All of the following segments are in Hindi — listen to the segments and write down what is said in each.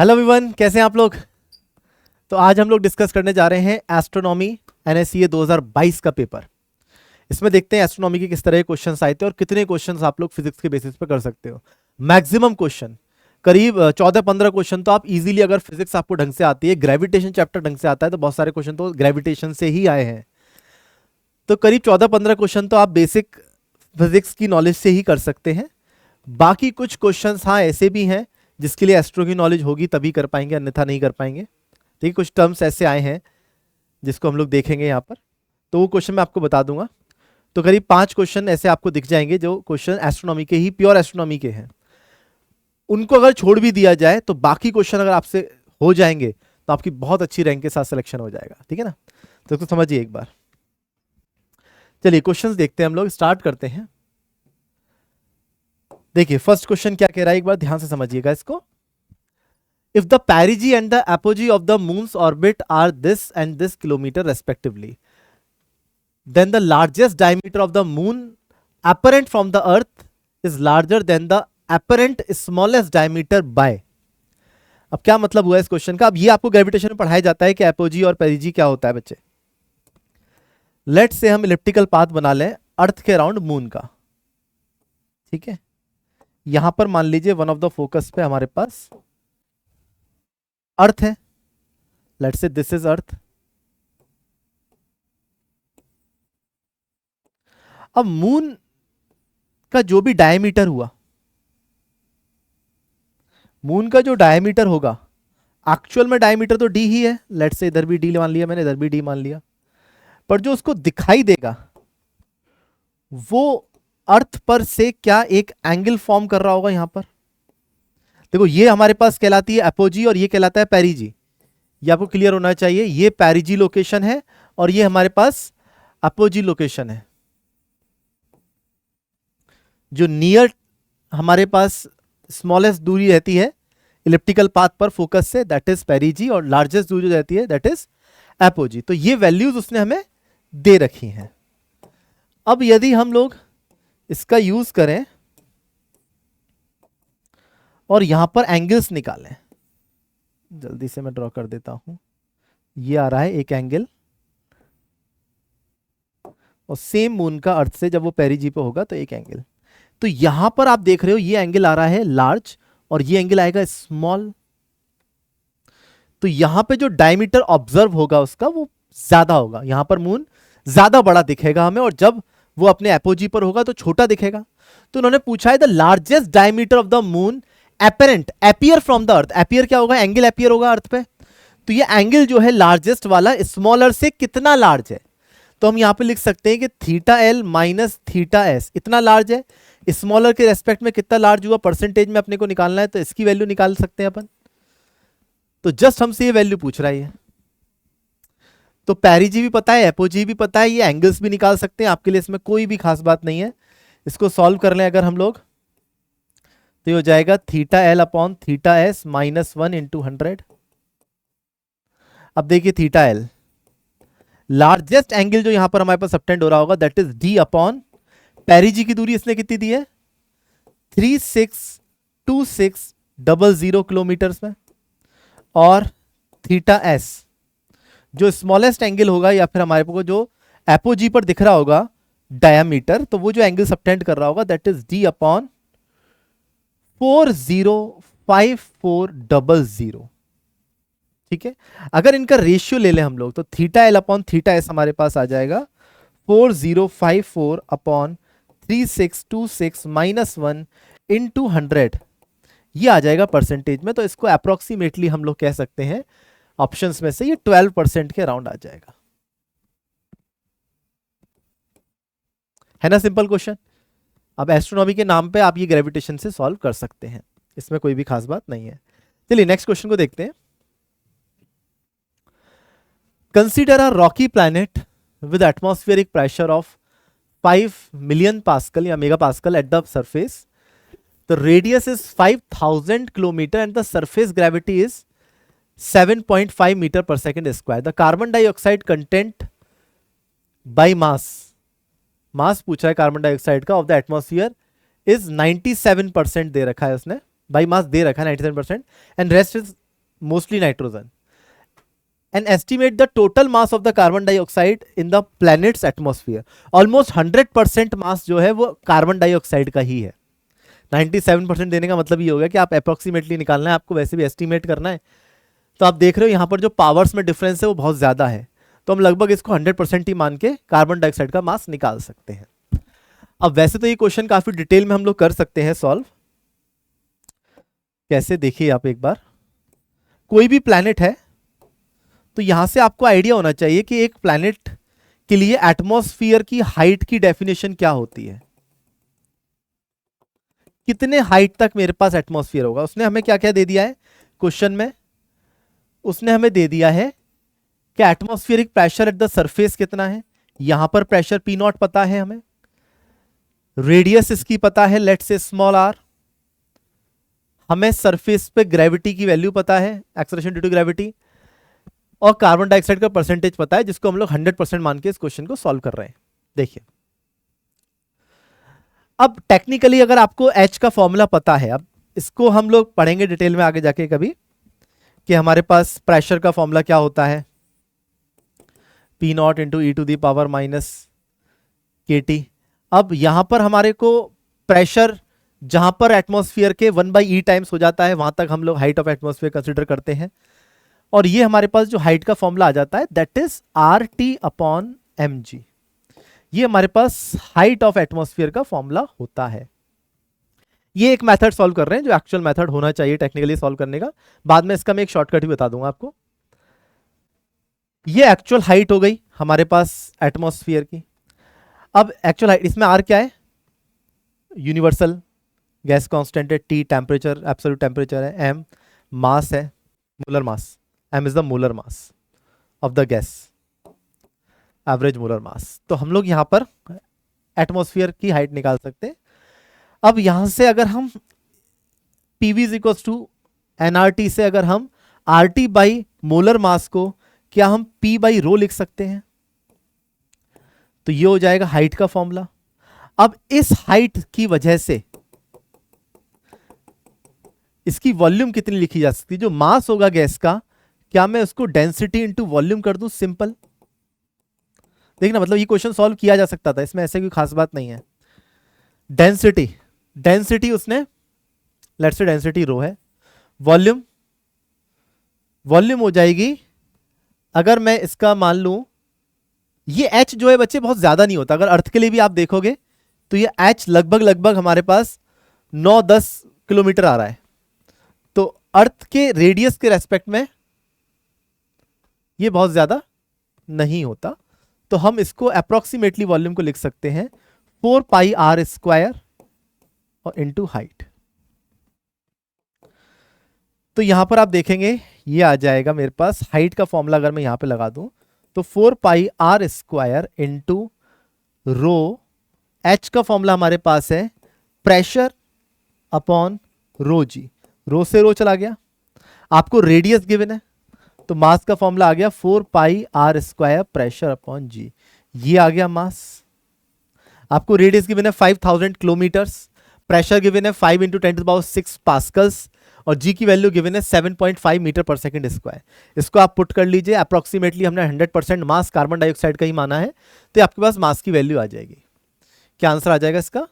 हेलो एवरीवन, कैसे हैं आप लोग। तो आज हम लोग डिस्कस करने जा रहे हैं एस्ट्रोनॉमी एनएससीए 2022 का पेपर। इसमें देखते हैं एस्ट्रोनॉमी के किस तरह के क्वेश्चंस आए थे और कितने क्वेश्चंस आप लोग फिजिक्स के बेसिस पे कर सकते हो। मैक्सिमम क्वेश्चन करीब 14-15 क्वेश्चन तो आप इजीली, अगर फिजिक्स आपको ढंग से आती है, ग्रेविटेशन चैप्टर ढंग से आता है, तो बहुत सारे क्वेश्चन तो ग्रेविटेशन से ही आए हैं। तो करीब 14-15 क्वेश्चन तो आप बेसिक फिजिक्स की नॉलेज से ही कर सकते हैं। बाकी कुछ क्वेश्चंस हाँ ऐसे भी हैं जिसके लिए एस्ट्रो की नॉलेज होगी तभी कर पाएंगे, अन्यथा नहीं कर पाएंगे। ठीक है, कुछ टर्म्स ऐसे आए हैं जिसको हम लोग देखेंगे यहाँ पर, तो वो क्वेश्चन मैं आपको बता दूंगा। तो करीब 5 क्वेश्चन ऐसे आपको दिख जाएंगे जो क्वेश्चन एस्ट्रोनॉमी के ही, प्योर एस्ट्रोनॉमी के हैं। उनको अगर छोड़ भी दिया जाए तो बाकी क्वेश्चन अगर आपसे हो जाएंगे तो आपकी बहुत अच्छी रैंक के साथ सिलेक्शन हो जाएगा। ठीक है ना, तो इसको समझिए एक बार। चलिए क्वेश्चंस देखते हैं, हम लोग स्टार्ट करते हैं। देखिए फर्स्ट क्वेश्चन क्या कह रहा है, एक बार ध्यान से समझिएगा इसको। If the perigee and the apogee of the moon's orbit are this and this kilometer respectively, then the largest diameter of the moon apparent from the earth is larger than the apparent smallest diameter by। अब क्या मतलब हुआ इस क्वेश्चन का। अब ये आपको ग्रेविटेशन में पढ़ाया जाता है कि एपोजी और पेरिजी क्या होता है बच्चे। लेट्स से हम इलिप्टिकल पाथ बना लें अर्थ के अराउंड मून का। ठीक है, यहां पर मान लीजिए वन ऑफ द फोकस पे हमारे पास अर्थ है। Let's say this is earth. अब मून का जो भी डायमीटर हुआ, मून का जो डायमीटर होगा, एक्चुअल में डायमीटर तो डी ही है। लेट्स से इधर भी डी मान लिया मैंने, इधर भी डी मान लिया, पर जो उसको दिखाई देगा वो अर्थ पर से क्या एक एंगल फॉर्म कर रहा होगा। यहां पर देखो, ये हमारे पास कहलाती है एपोजी और ये कहलाता है पेरिजी। ये आपको क्लियर होना चाहिए। ये पेरिजी लोकेशन है और ये हमारे पास एपोजी लोकेशन है। जो नियर हमारे पास स्मॉलेस्ट दूरी रहती है इलिप्टिकल पाथ पर फोकस से, दैट इज पेरिजी, और लार्जेस्ट दूरी जो रहती है दैट इज एपोजी। तो ये वैल्यूज उसने हमें दे रखी हैं। अब यदि हम लोग इसका यूज करें और यहां पर एंगल्स निकालें, जल्दी से मैं ड्रॉ कर देता हूं। ये आ रहा है एक एंगल, और सेम मून का अर्थ से जब वो पेरिजी पे होगा तो एक एंगल। तो यहां पर आप देख रहे हो ये एंगल आ रहा है लार्ज और ये एंगल आएगा स्मॉल। तो यहां पे जो डायमीटर ऑब्जर्व होगा उसका वो ज्यादा होगा। यहां पर मून ज्यादा बड़ा दिखेगा हमें, और जब वो अपने एपोजी पर होगा तो छोटा दिखेगा। तो उन्होंने पूछा है the largest diameter of the moon apparent appear from the earth. Appear क्या होगा, एंगल एपियर होगा अर्थ पे। तो ये एंगल जो है लार्जेस्ट वाला स्मॉलर से कितना लार्ज है, तो हम यहां पे लिख सकते हैं कि theta L minus theta S इतना लार्ज है। स्मॉलर के रेस्पेक्ट में कितना लार्ज हुआ, परसेंटेज में अपने को निकालना है, तो इसकी वैल्यू निकाल सकते हैं अपन। तो जस्ट हमसे ये वैल्यू पूछ रहा है। तो पेरिजी भी पता है, एपोजी भी पता है, ये एंगल्स भी निकाल सकते हैं आपके लिए, इसमें कोई भी खास बात नहीं है। इसको सॉल्व कर लें अगर हम लोग, तो ये हो जाएगा theta L upon theta S minus 1 into 100। अब देखिए थीटा एल, लार्जेस्ट एंगल जो यहां पर हमारे पास सबटेंड हो रहा होगा दैट इज डी अपॉन पेरिजी की दूरी इसने कितनी दी है 362600 किलोमीटर में, और थीटा एस जो स्मॉलेस्ट एंगल होगा या फिर हमारे को जो एपोजी पर दिख रहा होगा डायमीटर, तो वो जो एंगल सबटेंड कर रहा होगा दैट इज डी अपॉन 405400। ठीक है, अगर इनका रेशियो ले लें हम लोग तो theta L upon theta S हमारे पास आ जाएगा 4054 अपॉन 3626 माइनस 1 इंटू 100। ये आ जाएगा परसेंटेज में, तो इसको अप्रोक्सीमेटली हम लोग कह सकते हैं ऑप्शंस में से ये 12% के अराउंड आ जाएगा। है ना सिंपल क्वेश्चन। अब एस्ट्रोनॉमी के नाम पे आप ये ग्रेविटेशन से सॉल्व कर सकते हैं, इसमें कोई भी खास बात नहीं है। चलिए नेक्स्ट क्वेश्चन को देखते हैं। Consider a rocky planet with atmospheric pressure of 5 million pascal या mega pascal at the surface. The radius is 5000 kilometre and the surface gravity is 7.5 metre per second square. The carbon dioxide content by mass, mass पूछा है कार्बन डाइऑक्साइड का ऑफ द एटमॉस्फेयर इज 97% दे रखा है उसने, बाई मास दे रखा है 97%, and rest is mostly nitrogen, and estimate the total mass of the carbon dioxide in the planet's atmosphere. Almost 100% मास जो है वो कार्बन डाइऑक्साइड का ही है. 97% देने का मतलब ये हो गया कि आप अप्रोक्सीमेटली निकालना है, आपको वैसे भी एस्टिमेट करना है. तो आप देख रहे हो यहाँ पर जो पावर्स में डिफरेंस है वो बहुत ज़्यादा है, तो हम लगभग इसको 100% ही मान के कार्बन डाइऑक्साइड का मास निकाल सकते हैं. अब वैसे तो ये क्वेश्चन काफ़ी डिटेल में हम लोग कर सकते हैं सॉल्व. कैसे, देखिए आप एक बार. कोई भी प्लैनेट है तो यहां से आपको आइडिया होना चाहिए कि एक प्लैनेट के लिए एटमॉस्फेयर की हाइट की डेफिनेशन क्या होती है. कितने हाइट तक मेरे पास एटमॉस्फेयर होगा. उसने हमें क्या क्या दे दिया है क्वेश्चन में. उसने हमें दे दिया है कि atmospheric pressure at the surface कितना है. यहां पर प्रेशर पी नॉट पता है हमें, रेडियस इसकी पता है लेट्स से स्मॉल आर, हमें सरफेस पे ग्रेविटी की वैल्यू पता है, एक्सेलरेशन ड्यू टू ग्रेविटी, और कार्बन डाइऑक्साइड का परसेंटेज पता है जिसको हम लोग 100% मान के इस क्वेश्चन को सॉल्व कर रहे हैं. देखिए अब टेक्निकली अगर आपको H का फॉर्मूला पता है, अब इसको हम लोग पढ़ेंगे डिटेल में आगे जाके कभी, कि हमारे पास प्रेशर का फॉर्मूला क्या होता है, P not into E to the power minus KT. अब यहां पर हमारे को प्रेशर जहां पर एटमॉस्फेयर के 1/E टाइम्स हो जाता है वहां तक हम लोग हाइट ऑफ एटमॉस्फेयर कंसिडर करते हैं, और ये हमारे पास जो हाइट का फॉर्मूला आ जाता है दैट इज RT/mg. ये हमारे पास हाइट ऑफ एटमॉस्फेयर का फॉर्मूला होता है. ये एक मेथड सॉल्व कर रहे हैं जो एक्चुअल मेथड होना चाहिए टेक्निकली सॉल्व करने का. बाद में इसका मैं एक शॉर्टकट भी बता दूंगा आपको. ये एक्चुअल हाइट हो गई हमारे पास एटमॉस्फेयर की. अब एक्चुअल हाइट, इसमें R क्या है, यूनिवर्सल गैस कांस्टेंट है, T टेम्परेचर, एब्सोल्यूट टेम्परेचर है, M मास है, molar mass, M is the molar mass of the gas, average molar mass. तो हम लोग यहां पर एटमॉस्फेयर की हाइट निकाल सकते हैं. अब यहां से अगर हम PV is equals to nRT से अगर हम RT बाई मोलर मास को क्या हम P बाई रो लिख सकते हैं, तो ये हो जाएगा हाइट का फॉर्मूला. अब इस हाइट की वजह से इसकी वॉल्यूम कितनी लिखी जा सकती है, जो मास होगा गैस का, क्या मैं उसको डेंसिटी इंटू वॉल्यूम कर दूं, सिंपल. देखना मतलब ये क्वेश्चन सॉल्व किया जा सकता था, इसमें ऐसे कोई खास बात नहीं है. डेंसिटी उसने लेट्स से डेंसिटी रो है, वॉल्यूम हो जाएगी, अगर मैं इसका मान लूं, ये H जो है बच्चे बहुत ज्यादा नहीं होता. अगर अर्थ के लिए भी आप देखोगे तो ये H लगभग हमारे पास 9-10 किलोमीटर आ रहा है. तो अर्थ के रेडियस के रेस्पेक्ट में ये बहुत ज्यादा नहीं होता, तो हम इसको अप्रोक्सीमेटली वॉल्यूम को लिख सकते हैं 4πr² और इनटू हाइट. तो यहां पर आप देखेंगे ये आ जाएगा मेरे पास हाइट का फॉर्मूला, अगर मैं यहां पे लगा दूं तो 4πr² इनटू रो. H का फॉर्मूला हमारे पास है प्रेशर अपॉन रो जी, रो से रो चला गया. आपको रेडियस गिवन है तो मास का फॉर्मूला आ गया 4πr² प्रेशर अपॉन जी. ये आ गया मास. आपको रेडियस गिवन है 5000 किलोमीटर्स, प्रेशर गिवन है 5 × 10⁶ पास्कल्स, और जी की वैल्यू गिवन है 7.5 मीटर पर सेकंड स्क्वायर. इसको आप पुट कर लीजिए, अप्रोक्सीमेटली हमने 100% मास कार्बन डाइऑक्साइड का ही माना है, तो आपके पास मास की वैल्यू आ जाएगी. क्या आंसर आ जाएगा इसका,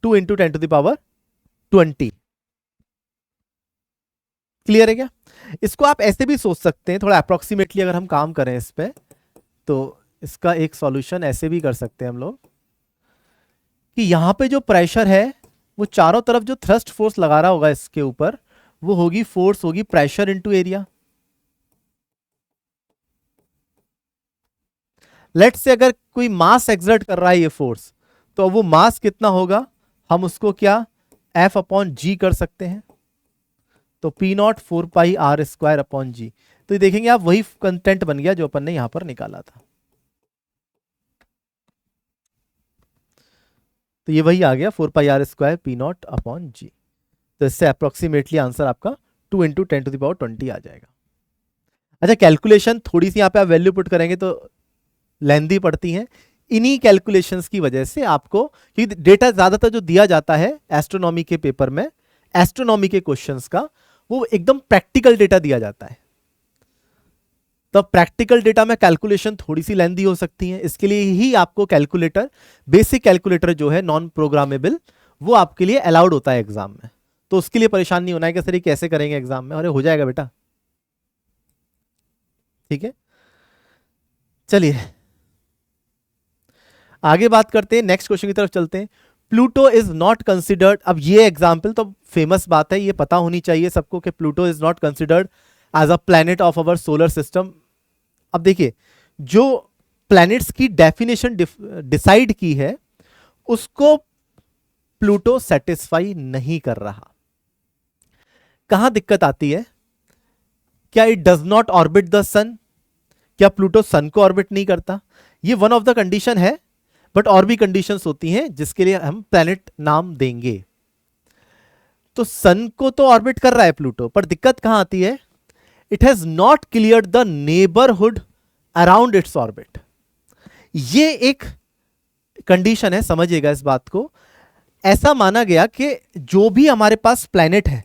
2 × 10⁻20. क्लियर है क्या. इसको आप ऐसे भी सोच सकते हैं, थोड़ा अप्रोक्सीमेटली अगर हम काम करें इस पे, तो इसका एक सॉल्यूशन ऐसे भी कर सकते हैं हम लोग कि यहां पे जो प्रेशर है वो चारों तरफ जो थ्रस्ट फोर्स लगा रहा होगा इसके ऊपर, वो होगी फोर्स होगी pressure into area. Let's say अगर कोई मास एक्सर्ट कर रहा है ये फोर्स, तो वो मास कितना होगा, हम उसको क्या F/g कर सकते हैं. तो P नॉट 4πr² अपॉन जी. तो देखेंगे आप वही कंटेंट बन गया जो अपन ने यहां पर निकाला था. तो ये वही आ गया 4πr² P नॉट अपॉन जी. तो इससे अप्रोक्सीमेटली आंसर आपका 2 × 10⁻20 आ जाएगा. अच्छा, कैलकुलेशन थोड़ी सी यहाँ पे आप वैल्यू पुट करेंगे तो लेंदी पड़ती हैं. इन्हीं कैलकुलेशंस की वजह से आपको, क्योंकि डेटा ज्यादातर जो दिया जाता है एस्ट्रोनॉमी के पेपर में, एस्ट्रोनॉमी के क्वेश्चंस का, वो एकदम प्रैक्टिकल डेटा दिया जाता है। तो प्रैक्टिकल डेटा में कैलकुलेशन थोड़ी सी लेंदी हो सकती है, इसके लिए ही आपको कैलकुलेटर, बेसिक कैलकुलेटर जो है नॉन प्रोग्रामेबल, वो आपके लिए अलाउड होता है एग्जाम में। तो उसके लिए परेशान नहीं होना है कि सर ये कैसे करेंगे एग्जाम में, अरे हो जाएगा बेटा। ठीक है, चलिए आगे बात करते हैं, नेक्स्ट क्वेश्चन की तरफ चलते हैं। प्लूटो इज नॉट कंसिडर्ड, अब ये एग्जाम्पल तो फेमस बात है, ये पता होनी चाहिए सबको कि Pluto is not considered as a planet of our solar system. अब देखिए, जो प्लैनेट्स की डेफिनेशन डिसाइड की है उसको प्लूटो सेटिस्फाई नहीं कर रहा। कहां दिक्कत आती है? क्या it does not orbit the sun? क्या प्लूटो सन को ऑर्बिट नहीं करता? ये वन ऑफ द कंडीशन है, बट और भी कंडीशंस होती हैं जिसके लिए हम प्लैनेट नाम देंगे। तो सन को तो ऑर्बिट कर रहा है प्लूटो, पर दिक्कत कहां आती है? It has not cleared the neighbourhood around its orbit. ये एक कंडीशन है, समझिएगा इस बात को। ऐसा माना गया कि जो भी हमारे पास प्लैनेट है,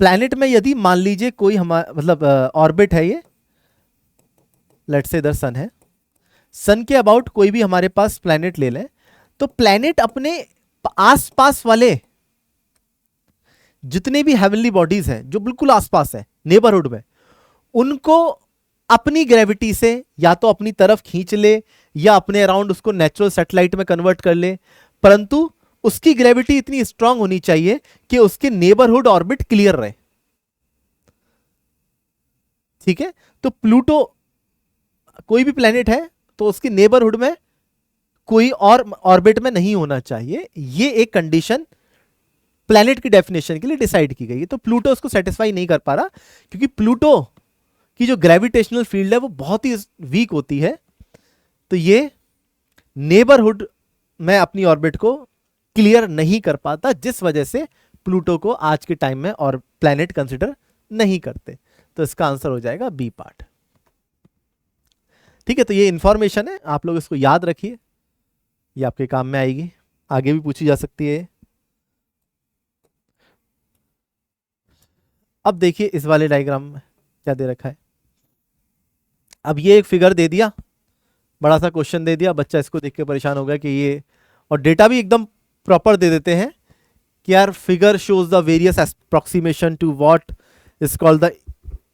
प्लैनेट में यदि मान लीजिए कोई हमारा मतलब ऑर्बिट है, ये लेट्स से इधर सन है, सन के अबाउट कोई भी हमारे पास प्लैनेट ले लें, तो प्लैनेट अपने आसपास वाले जितने भी हेवनली बॉडीज हैं जो बिल्कुल आसपास है नेबरहुड में, उनको अपनी ग्रेविटी से या तो अपनी तरफ खींच ले या अपने अराउंड उसको नेचुरल सैटेलाइट में कन्वर्ट कर ले, परंतु उसकी ग्रेविटी इतनी स्ट्रांग होनी चाहिए कि उसके नेबरहुड ऑर्बिट क्लियर रहे। ठीक है, तो प्लूटो कोई भी प्लैनेट है तो उसके नेबरहुड में कोई और ऑर्बिट में नहीं होना चाहिए। ये एक कंडीशन प्लैनेट की डेफिनेशन के लिए डिसाइड की गई है। तो प्लूटो उसको सेटिस्फाई नहीं कर पा रहा, क्योंकि प्लूटो की जो ग्रेविटेशनल फील्ड है वो बहुत ही वीक होती है। तो ये नेबरहुड में अपनी ऑर्बिट को क्लियर नहीं कर पाता, जिस वजह से प्लूटो को आज के टाइम में और प्लैनेट कंसिडर नहीं करते। तो इसका आंसर हो जाएगा बी पार्ट। ठीक है, तो ये इंफॉर्मेशन है, आप लोग इसको याद रखिए, ये आपके काम में आएगी, आगे भी पूछी जा सकती है। अब देखिए इस वाले डायग्राम में क्या दे रखा है। अब ये एक फिगर दे दिया, बड़ा सा क्वेश्चन दे दिया, बच्चा इसको देख के परेशान हो गया कि ये, और डेटा भी एकदम प्रॉपर दे देते हैं कि यार figure shows the various approximation to what is called the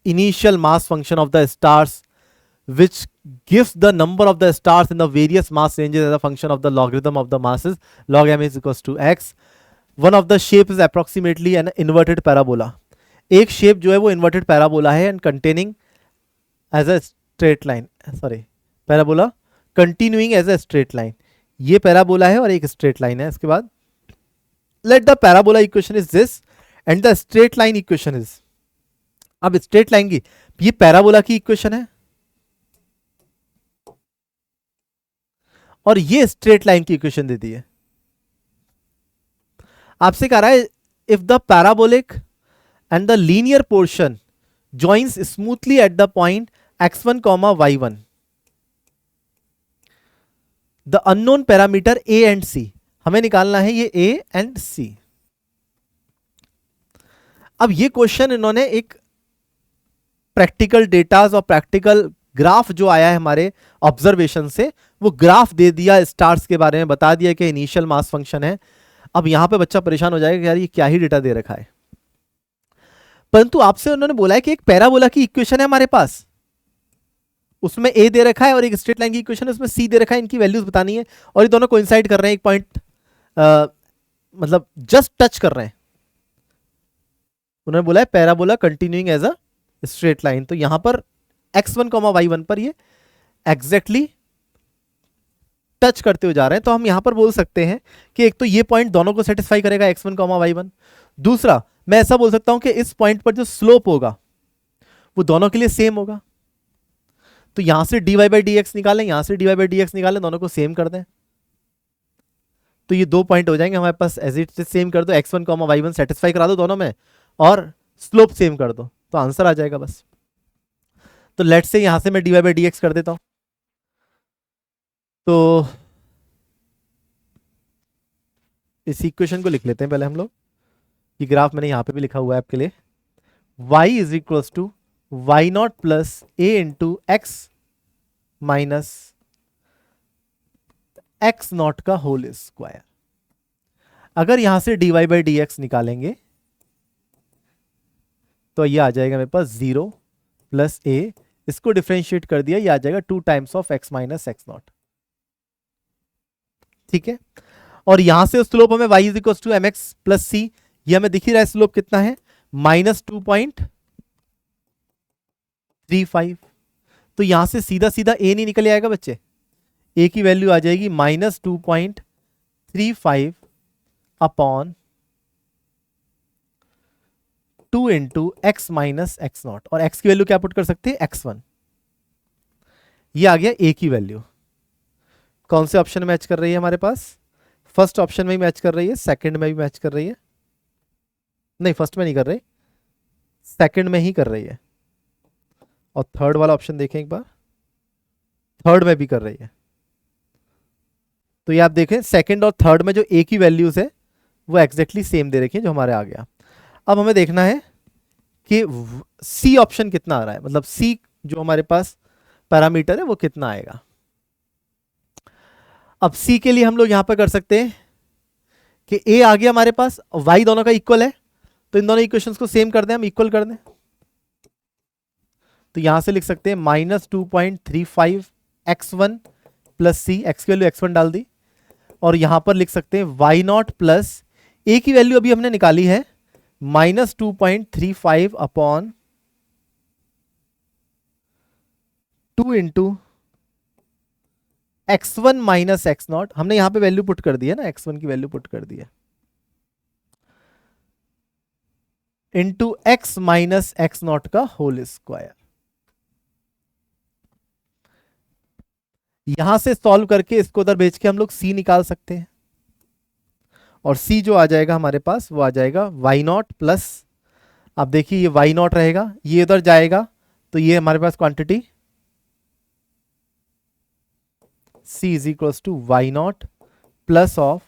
initial mass function of the stars which gives the number of the stars in the various mass ranges as a function of the logarithm of the masses, log m is equals to x. One of the shape is approximately an inverted parabola. एक शेप जो है वो inverted parabola है and containing as a straight line, sorry, parabola continuing as a straight line. ये parabola है और एक straight line है। इसके बाद let the parabola equation is this and the straight line equation is, अब straight line की, ये parabola की equation है और ये स्ट्रेट लाइन की इक्वेशन दे दी है। आपसे कह रहा है if the parabolic and the linear portion joins smoothly at the point x1, y1, the unknown parameter a and c, हमें निकालना है ये a एंड c। अब ये क्वेश्चन इन्होंने एक प्रैक्टिकल डेटाज और प्रैक्टिकल ग्राफ जो आया है हमारे ऑब्जर्वेशन से, वो ग्राफ दे दिया, स्टार्स के बारे में बता दिया कि इनिशियल मास फंक्शन है। अब यहां पे बच्चा परेशान हो जाएगा कि यार ये क्या ही डेटा दे रखा है, परंतु आपसे उन्होंने बोला है कि एक पैराबोला की इक्वेशन है हमारे पास, उसमें ए दे रखा है और एक स्ट्रेट लाइन की इक्वेशन है उसमें सी दे रखा है, इनकी वैल्यूज बतानी है और ये दोनों कोइंसाइड कर रहे हैं, एक पॉइंट मतलब जस्ट टच कर रहे हैं। उन्होंने बोला है parabola continuing as a straight line, तो यहां पर x1, y1 पर ये एग्जैक्टली टच करते हुए जा रहे हैं। तो हम यहां पर बोल सकते हैं कि एक तो ये पॉइंट दोनों को सेटिस्फाई करेगा x1, y1। दूसरा मैं ऐसा बोल सकता हूं कि इस पॉइंट पर जो स्लोप होगा वो दोनों के लिए सेम होगा। तो यहां से dy/dx निकालें, यहां से dy/dx निकालें, दोनों को सेम कर दें, तो ये दो पॉइंट हो जाएंगे हमारे पास। एज इट इज सेम कर दो, x1, y1 सेटिस्फाई करा दो दोनों में और स्लोप सेम कर दो, तो आंसर आ जाएगा बस। तो लेट से यहां से मैं dy/dx कर देता हूं, तो इस इक्वेशन को लिख लेते हैं पहले हम लोग। ये ग्राफ मैंने यहां पे भी लिखा हुआ है आपके लिए। y is equals to y not plus a into x minus x not का होल स्क्वायर। अगर यहां से dy बाई डी एक्स निकालेंगे तो ये आ जाएगा मेरे पास 0 प्लस ए, इसको डिफ्रेंशिएट कर दिया, ये आ जाएगा 2 times of x minus x not. ठीक है, और यहां से स्लोप हमें y is equal to m x plus c, ये हमें दिख ही रहा है स्लोप कितना है, -2.35। तो यहां से सीधा सीधा a नहीं निकल आएगा बच्चे, a की वैल्यू आ जाएगी -2.35 upon 2 into x minus x not, और x की वैल्यू क्या पुट कर सकते हैं, x1। ये आ गया a की वैल्यू। कौन से ऑप्शन में मैच कर रही है हमारे पास, फर्स्ट ऑप्शन में ही मैच कर रही है, सेकंड में भी मैच कर रही है, नहीं फर्स्ट में नहीं कर रही, सेकंड में ही कर रही है, और थर्ड वाला ऑप्शन देखें एक बार, थर्ड में भी कर रही है। तो ये आप देखें सेकंड और थर्ड में जो a की वैल्यूज है वो एग्जैक्टली सेम दे रखी है जो हमारे आ गया। अब हमें देखना है कि सी ऑप्शन कितना आ रहा है, मतलब सी जो हमारे पास पैरामीटर है वो कितना आएगा। अब सी के लिए हम लोग यहां पर कर सकते हैं कि ए आ गया हमारे पास, वाई दोनों का इक्वल है, तो इन दोनों इक्वेशंस को सेम कर दें, हम इक्वल कर दें। तो यहां से लिख सकते हैं -2.35 x1 प्लस सी, एक्स की वैल्यू x1 डाल दी, और यहां पर लिख सकते हैं वाई नॉट प्लस ए की वैल्यू अभी हमने निकाली है -2.35 upon 2 into x1 minus x not, हमने यहां पे वैल्यू पुट कर दी है ना, x1 की वैल्यू पुट कर दी है, into x minus x not का होल स्क्वायर। यहां से सॉल्व करके इसको उधर भेज के हम लोग c निकाल सकते हैं, और c जो आ जाएगा हमारे पास वो आ जाएगा वाई नॉट प्लस, आप देखिए ये वाई नॉट रहेगा, ये उधर जाएगा, तो ये हमारे पास quantity c is equals to y not plus of,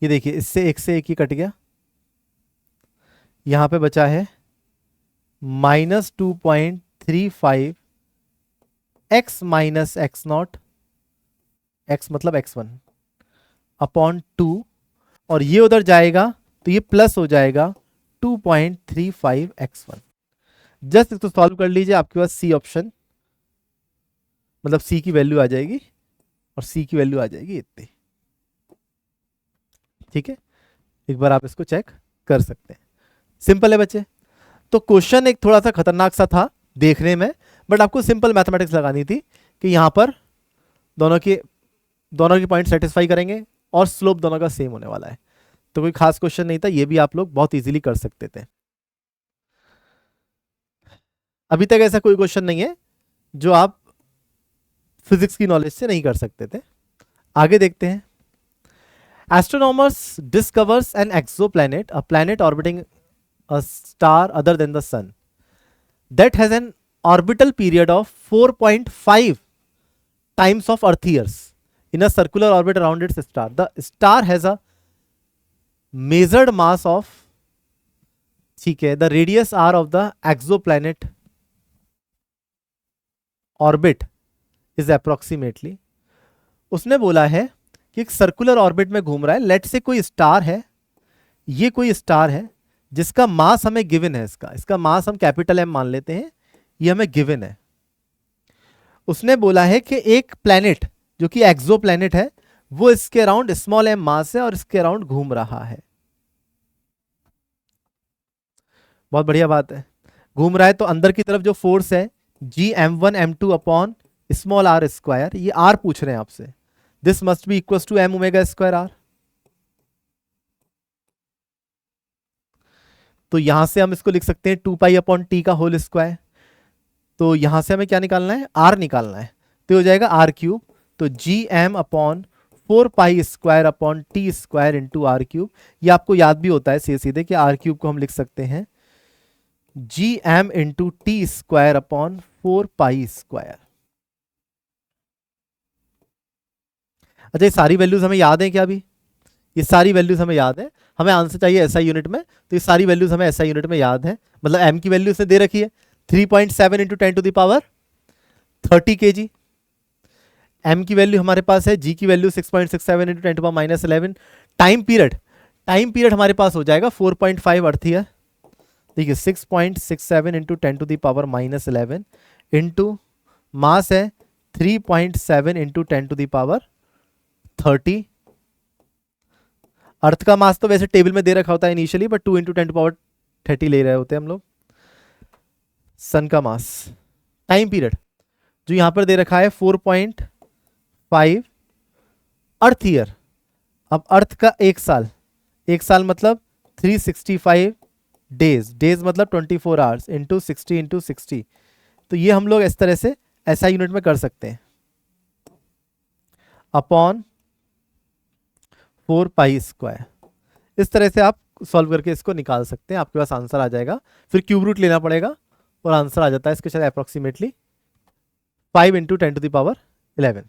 ये देखिए इससे एक ही कट गया, यहां पे बचा है -2.35 x minus x not, x मतलब x1 अपॉन 2, और ये उधर जाएगा तो ये प्लस हो जाएगा 2.35 x1। जस्ट इसको सॉल्व कर लीजिए, आपके पास सी ऑप्शन, मतलब सी की वैल्यू आ जाएगी, और सी की वैल्यू आ जाएगी इतनी। ठीक है, एक बार आप इसको चेक कर सकते हैं, सिंपल है बच्चे। तो क्वेश्चन एक थोड़ा सा खतरनाक सा था देखने में, बट आपको सिंपल मैथमेटिक्स लगानी थी कि यहां पर दोनों के पॉइंट सेटिस्फाई करेंगे और स्लोप दोनों का सेम होने वाला है, तो कोई खास क्वेश्चन नहीं था, ये भी आप लोग बहुत इजीली कर सकते थे। अभी तक ऐसा कोई क्वेश्चन नहीं है जो आप फिजिक्स की नॉलेज से नहीं कर सकते थे। आगे देखते हैं। Astronomers discovers an exoplanet, a planet orbiting a star other than the sun that has an orbital period of 4.5 times of Earth years in a circular orbit around its star. The star has a measured mass of, ठीक है, the radius r of the exoplanet orbit is approximately, उसने बोला है कि एक सर्कुलर ऑर्बिट में घूम रहा है, लेट से कोई स्टार है, ये कोई स्टार है जिसका मास हमें गिवन है, इसका मास हम कैपिटल एम मान लेते हैं, ये हमें गिवन है। उसने बोला है कि एक प्लैनेट जो कि एक्सो प्लैनेट है वो इसके अराउंड स्मॉल एम मास है और इसके अराउंड घूम रहा है। बहुत बढ़िया बात है, घूम रहा है तो अंदर की तरफ जो फोर्स है Gm1 m2 upon small r square, ये आर पूछ रहे हैं आपसे, this must be equal to m omega square r. तो यहां से हम इसको लिख सकते हैं 2 पाई अपॉन टी का होल स्क्वायर, तो यहां से हमें क्या निकालना है, आर निकालना है, तो हो जाएगा आर क्यूब, तो G M upon 4 pi square upon t square into r cube. ये आपको याद भी होता है सीधे सीधे कि आर क्यूब को हम लिख सकते हैं G m into t square upon 4 pi square. अच्छा, ये सारी वैल्यूज हमें याद है क्या अभी, ये सारी वैल्यूज हमें याद है, हमें आंसर चाहिए एसआई यूनिट में, तो ये सारी वैल्यूज हमें एसआई यूनिट में याद है। मतलब एम की वैल्यू इसने दे रखी है 3.7 into 10 to the power 30 kg। M की वैल्यू हमारे पास है, जी की value 6.67 into 10 to power -11। Time period हमारे पास हो जाएगा 4.5 अर्थ ईयर। देखिए 6.67 into 10 to the power -11 into mass है 3.7 into 10 to the power 30। Earth का मास तो वैसे टेबल में दे रखा होता है initially, but 2 into 10 to power 30 ले रहे होते हैं हम लोग। सन का मास, टाइम पीरियड जो यहां पर दे रखा है 4.5 अर्थ ईयर। अब अर्थ का एक साल मतलब 365 डेज मतलब 24 आवर्स इंटू 60 तो ये हम लोग इस तरह से ऐसा यूनिट में कर सकते हैं, अपॉन 4π²। इस तरह से आप सॉल्व करके इसको निकाल सकते हैं, आपके पास आंसर आ जाएगा। फिर क्यूब रूट लेना पड़ेगा और आंसर आ जाता है इसके शायद approximately 5 into 10 to the power 11।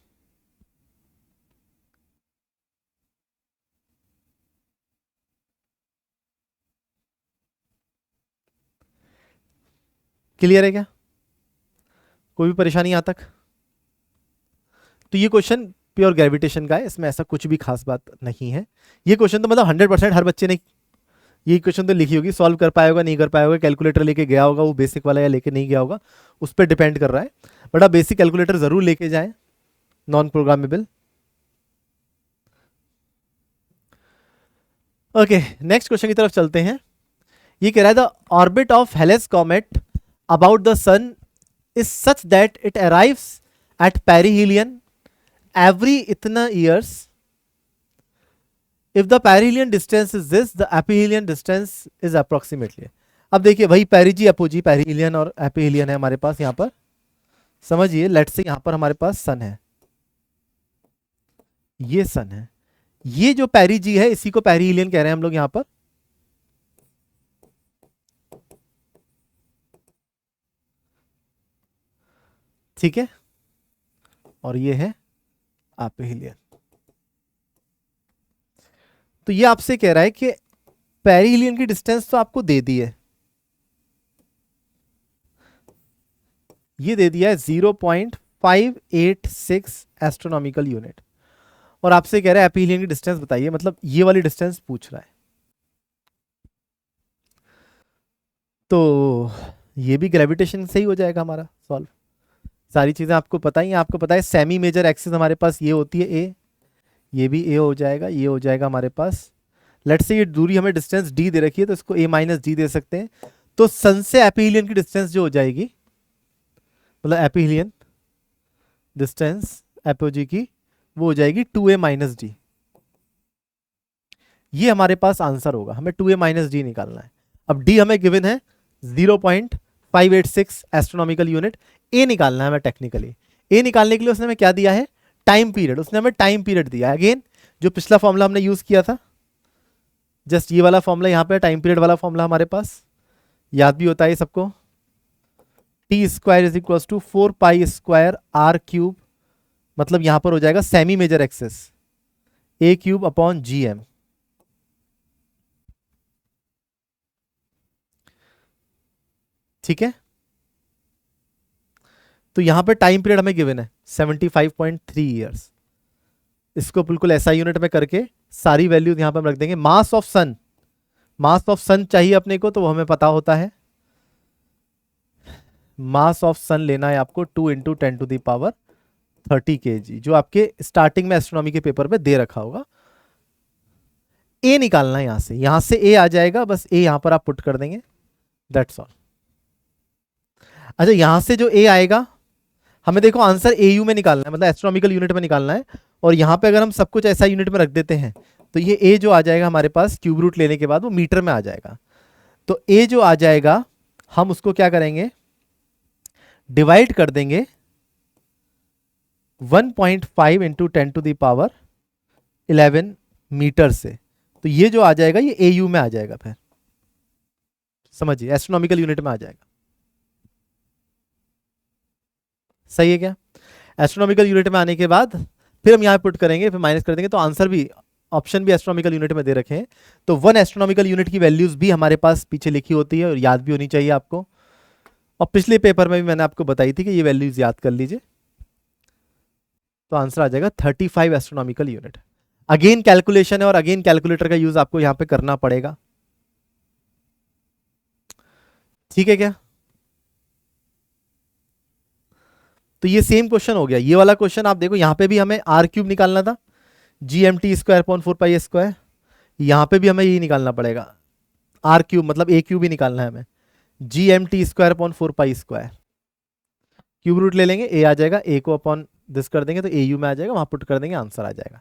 Clear है क्या? कोई भी परेशानी यहां तक? तो ये क्वेश्चन प्योर ग्रेविटेशन का है, इसमें ऐसा कुछ भी खास बात नहीं है। ये क्वेश्चन तो मतलब 100% हर बच्चे ने ये क्वेश्चन तो लिखी होगी, सॉल्व कर पाया होगा नहीं कर पाया होगा, कैलकुलेटर लेके गया होगा वो बेसिक वाला या लेके नहीं गया होगा, उस पर डिपेंड कर रहा है। बट आप बेसिक कैलकुलेटर जरूर लेके जाएं, non programmable. Okay, next question की तरफ चलते हैं। ये कह रहा है the orbit of Halley's comet about the sun is such that it arrives at perihelion every इतना years. If the perihelion distance is this, the aphelion distance is approximately. अब देखिए वही पेरिजी अपोजी, पेरिहेलियन और एपिहेलियन है हमारे पास यहाँ पर। समझिए लेट्स से यहाँ पर हमारे पास सन है, ये सन है, ये जो पेरिजी है इसी को पेरिहेलियन कह रहे हैं हम लोग यहाँ पर। ठीक है, और ये है एपिहेलियन। तो ये आपसे कह रहा है कि पेरिहेलियन की डिस्टेंस तो आपको दे दी है, ये दे दिया है 0.586 एस्ट्रोनॉमिकल यूनिट, और आपसे कह रहा है एपिहेलियन की डिस्टेंस बताइए, मतलब ये वाली डिस्टेंस पूछ रहा है। तो ये भी ग्रेविटेशन से ही हो जाएगा हमारा सॉल्व। सारी चीजें आपको पता ही है, आपको पता है सेमी मेजर एक्सिस हमारे पास ये होती है ए, ये भी ए हो जाएगा, ये हो जाएगा हमारे पास। लेट्स से ये दूरी हमें डिस्टेंस डी दे रखी है, तो इसको ए माइनस डी दे सकते हैं। तो सन से एपिहेलियन की डिस्टेंस जो हो जाएगी, मतलब एपिहेलियन डिस्टेंस एपोजी की, वो हो जाएगी 2a माइनस डी। ये हमारे पास आंसर होगा, हमें 2a माइनस डी निकालना है। अब डी हमें गिवन है 0.586 एस्ट्रोनॉमिकल यूनिट, ए निकालना है हमें टेक्निकली। ए निकालने के लिए उसने हमें क्या दिया है, टाइम पीरियड। उसने हमें टाइम पीरियड दिया है, अगेन जो पिछला फॉर्मूला हमने यूज किया था, जस्ट ये वाला फॉर्मूला यहाँ पे टाइम पीरियड वाला फॉर्मूला हमारे पास याद भी होता है सबको। T square is equal to 4π²r³, मतलब यहां पर हो जाएगा semi major axis a³ upon gm। ठीक है, तो यहां पर टाइम पीरियड हमें गिवन है 75.3 ईयर्स। इसको बिल्कुल ऐसा यूनिट में करके सारी वैल्यूज यहां पर हम रख देंगे। Mass of sun, mass of सन चाहिए अपने को, तो वो हमें पता होता है, मास ऑफ सन लेना है आपको 2 into 10 to the power 30 kg, जो आपके स्टार्टिंग में एस्ट्रोनॉमी के पेपर में दे रखा होगा। ए निकालना है यहां से ए आ जाएगा, बस ए यहां पर आप पुट कर देंगे, दैट्स ऑल। अच्छा, यहां से जो ए आएगा हमें देखो आंसर एयू में निकालना है, मतलब एस्ट्रोनॉमिकल यूनिट में निकालना है। और यहां पे अगर हम सब कुछ ऐसा यूनिट में रख देते हैं तो ये ए जो आ जाएगा हमारे पास क्यूब रूट लेने के बाद वो मीटर में आ जाएगा। तो ए जो आ जाएगा हम उसको क्या करेंगे, डिवाइड कर देंगे 1.5 into 10 to the power 11 metre से। तो ये जो आ जाएगा ये एयू में आ जाएगा, फिर समझिए एस्ट्रोनॉमिकल यूनिट में आ जाएगा। सही है क्या? एस्ट्रोनॉमिकल यूनिट में आने के बाद फिर हम यहां पुट करेंगे, फिर माइनस कर देंगे, तो आंसर भी ऑप्शन भी एस्ट्रोनॉमिकल यूनिट में दे रखे हैं, तो 1 एस्ट्रोनॉमिकल यूनिट की वैल्यूज भी हमारे पास पीछे लिखी होती है और याद भी होनी चाहिए आपको। और पिछले पेपर में भी मैंने आपको बताई थी कि ये वैल्यूज याद कर लीजिए, तो आंसर आ जाएगा 35 एस्ट्रोनॉमिकल यूनिट। अगेन कैलकुलेशन है और अगेन कैलकुलेटर का यूज आपको यहां पे करना पड़ेगा, ठीक है क्या? तो ये सेम क्वेश्चन हो गया। ये वाला क्वेश्चन आप देखो, यहां पे भी हमें आर क्यूब निकालना था, G m t square upon 4 pi square. यहां पे भी हमें ये निकालना पड़ेगा, आर क्यूब मतलब ए क्यूब ही निकालना है हमें, G m t square upon 4 pi square. Cube root ले लेंगे, ए आ जाएगा, ए को अपॉन दिस कर देंगे तो ए यू में आ जाएगा, वहां पुट कर देंगे, आंसर आ जाएगा।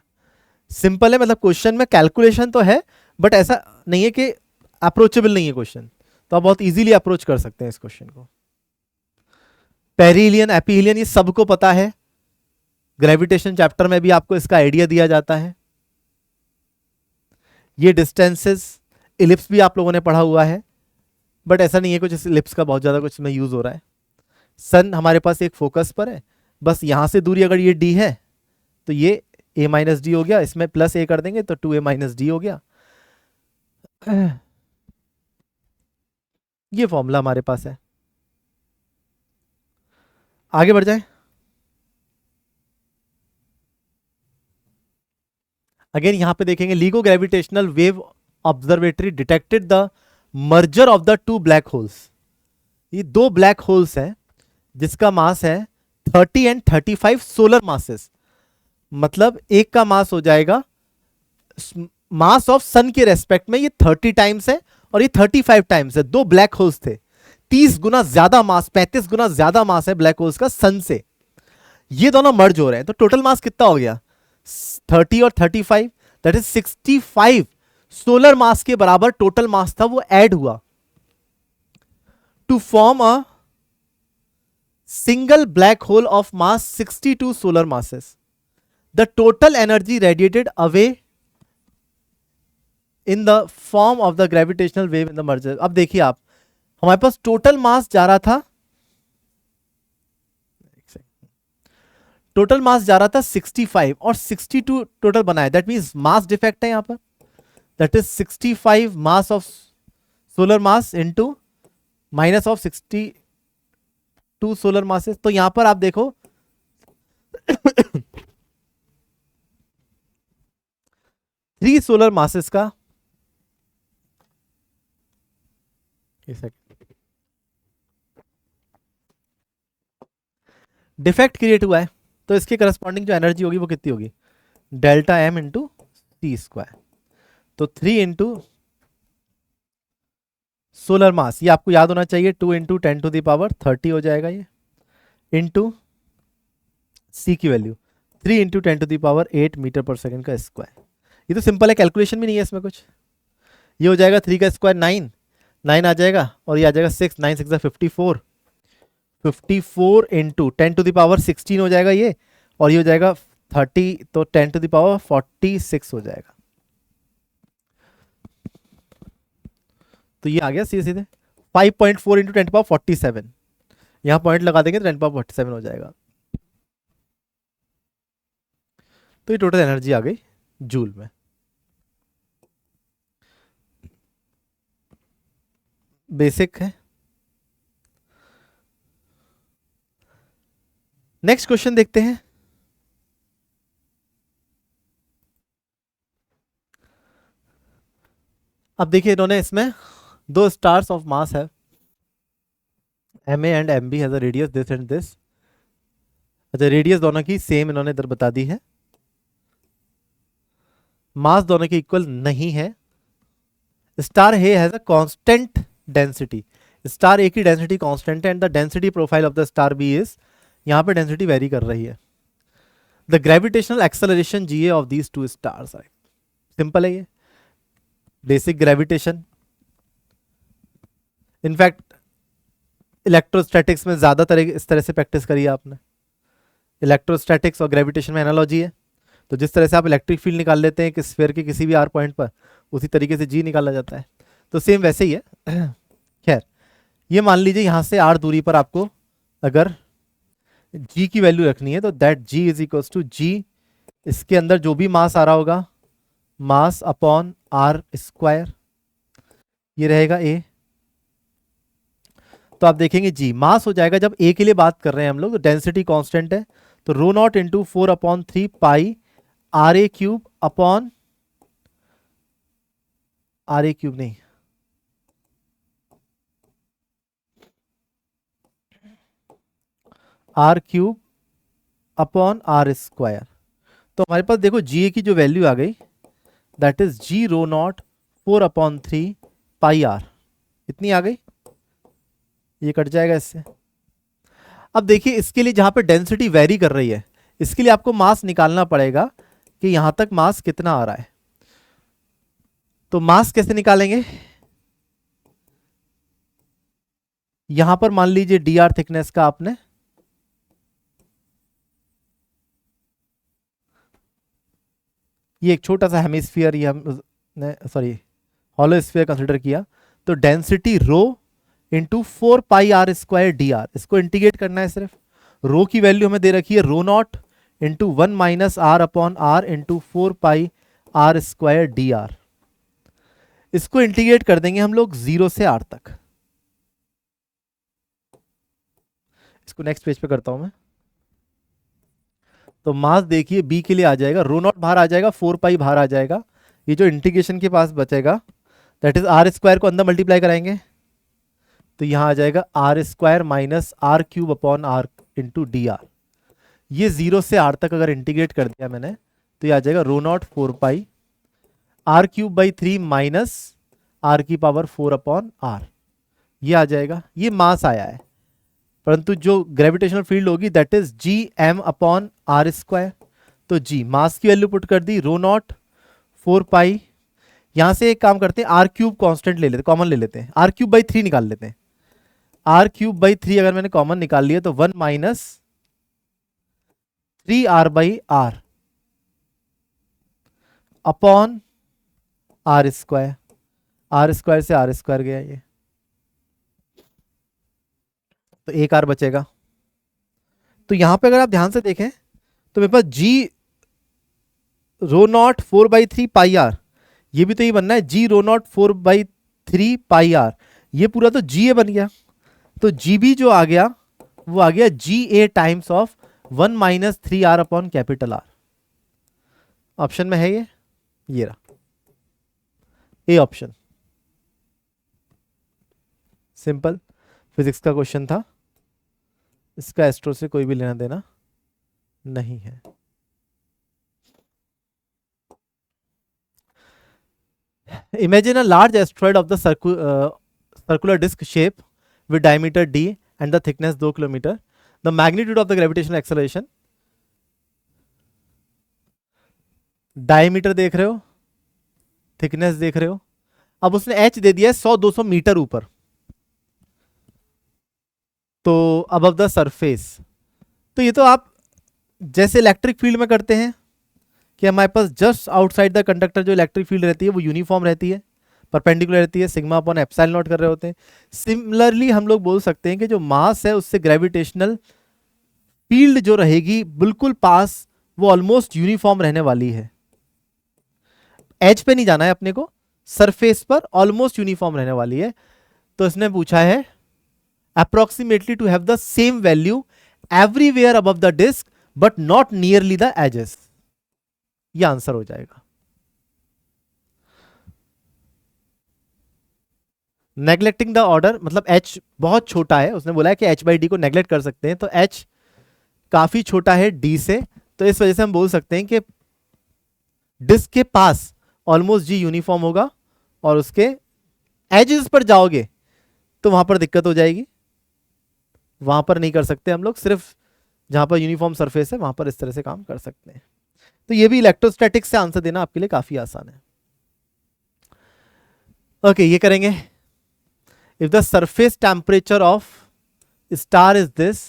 सिंपल है, मतलब क्वेश्चन में कैलकुलेशन तो है बट ऐसा नहीं है कि अप्रोचेबल नहीं है क्वेश्चन, तो आप बहुत इजीली अप्रोच कर सकते हैं इस क्वेश्चन को। पेरिलियन, एपीलियन, ये सबको पता है, ग्रेविटेशन चैप्टर में भी आपको इसका आइडिया दिया जाता है। ये डिस्टेंसेस, इलिप्स भी आप लोगों ने पढ़ा हुआ है, बट ऐसा नहीं है कुछ इलिप्स का बहुत ज्यादा कुछ में यूज हो रहा है। सन हमारे पास एक फोकस पर है, बस यहां से दूरी अगर ये डी है तो ये a माइनस डी हो गया, इसमें प्लस a कर देंगे तो 2a माइनस डी हो गया। ये फॉर्मूला हमारे पास है। आगे बढ़ जाए। अगेन यहां पे देखेंगे, LIGO gravitational wave observatory detected the merger of the 2 black holes. ये 2 ब्लैक होल्स है जिसका मास है 30 एंड 35 सोलर मासेस, मतलब एक का मास हो जाएगा मास ऑफ सन के रेस्पेक्ट में ये 30 टाइम्स है और ये 35 टाइम्स है। 2 ब्लैक होल्स थे, 30 गुना ज्यादा मास, 35 गुना ज्यादा मास है ब्लैक होल्स का सन से। ये दोनों मर्ज हो रहे हैं तो टोटल मास कितना हो गया 30 और 35, दैट इज 65 सोलर मास के बराबर टोटल मास था, वो ऐड हुआ to form a single black hole of mass 62 solar masses. The total energy radiated away in the form of the gravitational wave in the merger. अब देखिए आप, हमारे पास टोटल मास जा रहा था, टोटल मास जा रहा था 65 और 62 टोटल बनाया, दैट मींस मास डिफेक्ट है यहां पर, that is 65 mass of solar mass into minus of 62 solar masses. तो यहां पर आप देखो 3 सोलर मासेस का डिफेक्ट क्रिएट हुआ है, तो इसके करस्पॉन्डिंग जो एनर्जी होगी वो कितनी होगी, delta m into t square. तो 3 इंटू सोलर मास, ये आपको याद होना चाहिए, 2 इंटू 10⁻30 हो जाएगा ये, इंटू सी की value 3 into 10⁸ metre per second का स्क्वायर। ये तो सिंपल है, कैलकुलेशन भी नहीं है इसमें कुछ। ये हो जाएगा 3 का स्क्वायर 9, 9 आ जाएगा और ये आ जाएगा 6, 9 6 54, 54 इंटू 10⁻16 हो जाएगा ये, और ये हो जाएगा 30, तो 10⁻46 हो जाएगा। तो ये आ गया सीधे सीधे 5.4 इंटू 10⁻47, यहां पॉइंट लगा देंगे तो 10⁻47 हो जाएगा। तो ये टोटल एनर्जी आ गई जूल में। बेसिक है। नेक्स्ट क्वेश्चन देखते हैं। अब देखिए, इन्होंने इसमें 2 स्टार्स ऑफ मास है, MA and MB has a radius this and this. अच्छा, रेडियस दोनों की सेम इन्होंने इधर बता दी है, मास दोनों के इक्वल नहीं है। Star A has a constant density, star A की डेंसिटी कांस्टेंट है and the density profile of the star B is, यहां पे डेंसिटी वेरी कर रही है। The gravitational acceleration GA of these 2 stars. Simple है ये, बेसिक ग्रेविटेशन। इनफैक्ट इलेक्ट्रोस्टैटिक्स में ज्यादातर इस तरह से प्रैक्टिस करी है आपने। इलेक्ट्रोस्टैटिक्स और ग्रेविटेशन में एनालॉजी है, तो जिस तरह से आप इलेक्ट्रिक फील्ड निकाल लेते हैं कि स्फीयर के किसी भी आर पॉइंट पर, उसी तरीके से जी निकाला जाता है, तो सेम वैसे ही है। खैर, ये मान लीजिए यहां से आर दूरी पर आपको अगर जी की वैल्यू रखनी है, तो that G is equal to G, इसके अंदर जो भी मास आ रहा होगा मास अपॉन आर स्क्वायर, ये रहेगा ए। तो आप देखेंगे जी मास हो जाएगा, जब ए के लिए बात कर रहे हैं हम लोग, डेंसिटी कांस्टेंट है, तो rho not into 4/3 pi R A cube upon R A cube नहीं, R cube upon are square. तो हमारे पास देखो जी ए की जो वैल्यू आ गई, that is G rho not 4/3 pi r, इतनी आ गई, ये कट जाएगा इससे। अब देखिए इसके लिए जहां पे डेंसिटी वेरी कर रही है, इसके लिए आपको मास निकालना पड़ेगा कि यहां तक मास कितना आ रहा है। तो मास कैसे निकालेंगे, यहां पर मान लीजिए डी आर थिकनेस का आपने ये एक छोटा सा हेमिस्फीयर, ये हमने सॉरी हॉलो स्फीयर कंसिडर किया, तो density rho into 4 pi are square D R, इसको इंटीग्रेट करना है सिर्फ। रो की वैल्यू हमें दे रखी है rho not into 1 minus R upon are into 4 pi are square D R, इसको इंटीग्रेट कर देंगे हम लोग 0 से r तक। इसको नेक्स्ट पेज पे करता हूं मैं। तो मास देखिए b के लिए आ जाएगा, रो नॉट बाहर आ जाएगा, 4 पाई बाहर आ जाएगा, ये जो इंटीग्रेशन के पास बचेगा दैट इज आर स्क्वायर को अंदर मल्टीप्लाई कराएंगे, तो यहां आ जाएगा r square minus r cube upon are into d r. ये 0 से r तक अगर इंटीग्रेट कर दिया मैंने, तो ये आ जाएगा rho not 4 pi R cube by 3 minus R की पावर 4 अपॉन आर, ये आ जाएगा। ये मास आया है, परंतु जो ग्रेविटेशनल फील्ड होगी that is G M upon are square. तो जी मास की वैल्यू पुट कर दी रो नॉट 4 पाई, यहां से एक काम करते हैं आर क्यूब कांस्टेंट ले लेते, कॉमन ले लेते हैं, आर क्यूब बाई 3 निकाल लेते हैं। आर क्यूब बाई 3 अगर मैंने कॉमन निकाल लिया तो 1 minus 3 r by r upon are square, r square से आर स्क्वायर गया ये, तो एक आर बचेगा। तो यहां पे अगर आप ध्यान से देखें तो मेरे पास जी रो नॉट 4/3 पाई आर, ये भी तो ये बनना है जी रो नॉट 4/3 पाई आर, ये पूरा तो जी ए बन गया। तो जी बी जो आ गया वो आ गया G A times of 1 minus 3 R upon capital R. Option में है ये रहा ए ऑप्शन। सिंपल फिजिक्स का क्वेश्चन था, इसका एस्ट्रो से कोई भी लेना देना नहीं है। Imagine a large asteroid of the circular disk shape with diameter d and the thickness 2 kilometre. The magnitude of the gravitational acceleration, diameter देख रहे हो, थिकनेस देख रहे हो, अब उसने h दे दिया है 100-200 मीटर ऊपर, तो अबव द सरफेस। तो ये तो आप जैसे इलेक्ट्रिक फील्ड में करते हैं कि हमारे पास जस्ट आउटसाइड द कंडक्टर जो इलेक्ट्रिक फील्ड रहती है वो यूनिफॉर्म रहती है, परपेंडिकुलर रहती है, सिग्मा अपॉन एप्सिलॉन नॉट कर रहे होते हैं। सिमिलरली हम लोग बोल सकते हैं कि जो मास है उससे ग्रेविटेशनल फील्ड जो रहेगी बिल्कुल पास, वो ऑलमोस्ट यूनिफॉर्म रहने वाली है। एज पे नहीं जाना है अपने को, सरफेस पर ऑलमोस्ट यूनिफॉर्म रहने वाली है। तो इसने पूछा है approximately to have the same value everywhere above the disc but not nearly the edges, ये आंसर हो जाएगा। नेग्लेक्टिंग द ऑर्डर मतलब h बहुत छोटा है, उसने बोला है कि h/d को नेग्लेक्ट कर सकते हैं, तो h काफी छोटा है d से, तो इस वजह से हम बोल सकते हैं कि डिस्क के पास ऑलमोस्ट जी यूनिफॉर्म होगा और उसके एजेस पर जाओगे तो वहां पर दिक्कत हो जाएगी, वहां पर नहीं कर सकते हम लोग, सिर्फ जहां पर यूनिफॉर्म सरफेस है वहां पर इस तरह से काम कर सकते हैं। तो ये भी इलेक्ट्रोस्टैटिक्स से आंसर देना आपके लिए काफी आसान है। ओके ये करेंगे। If the surface temperature of star is this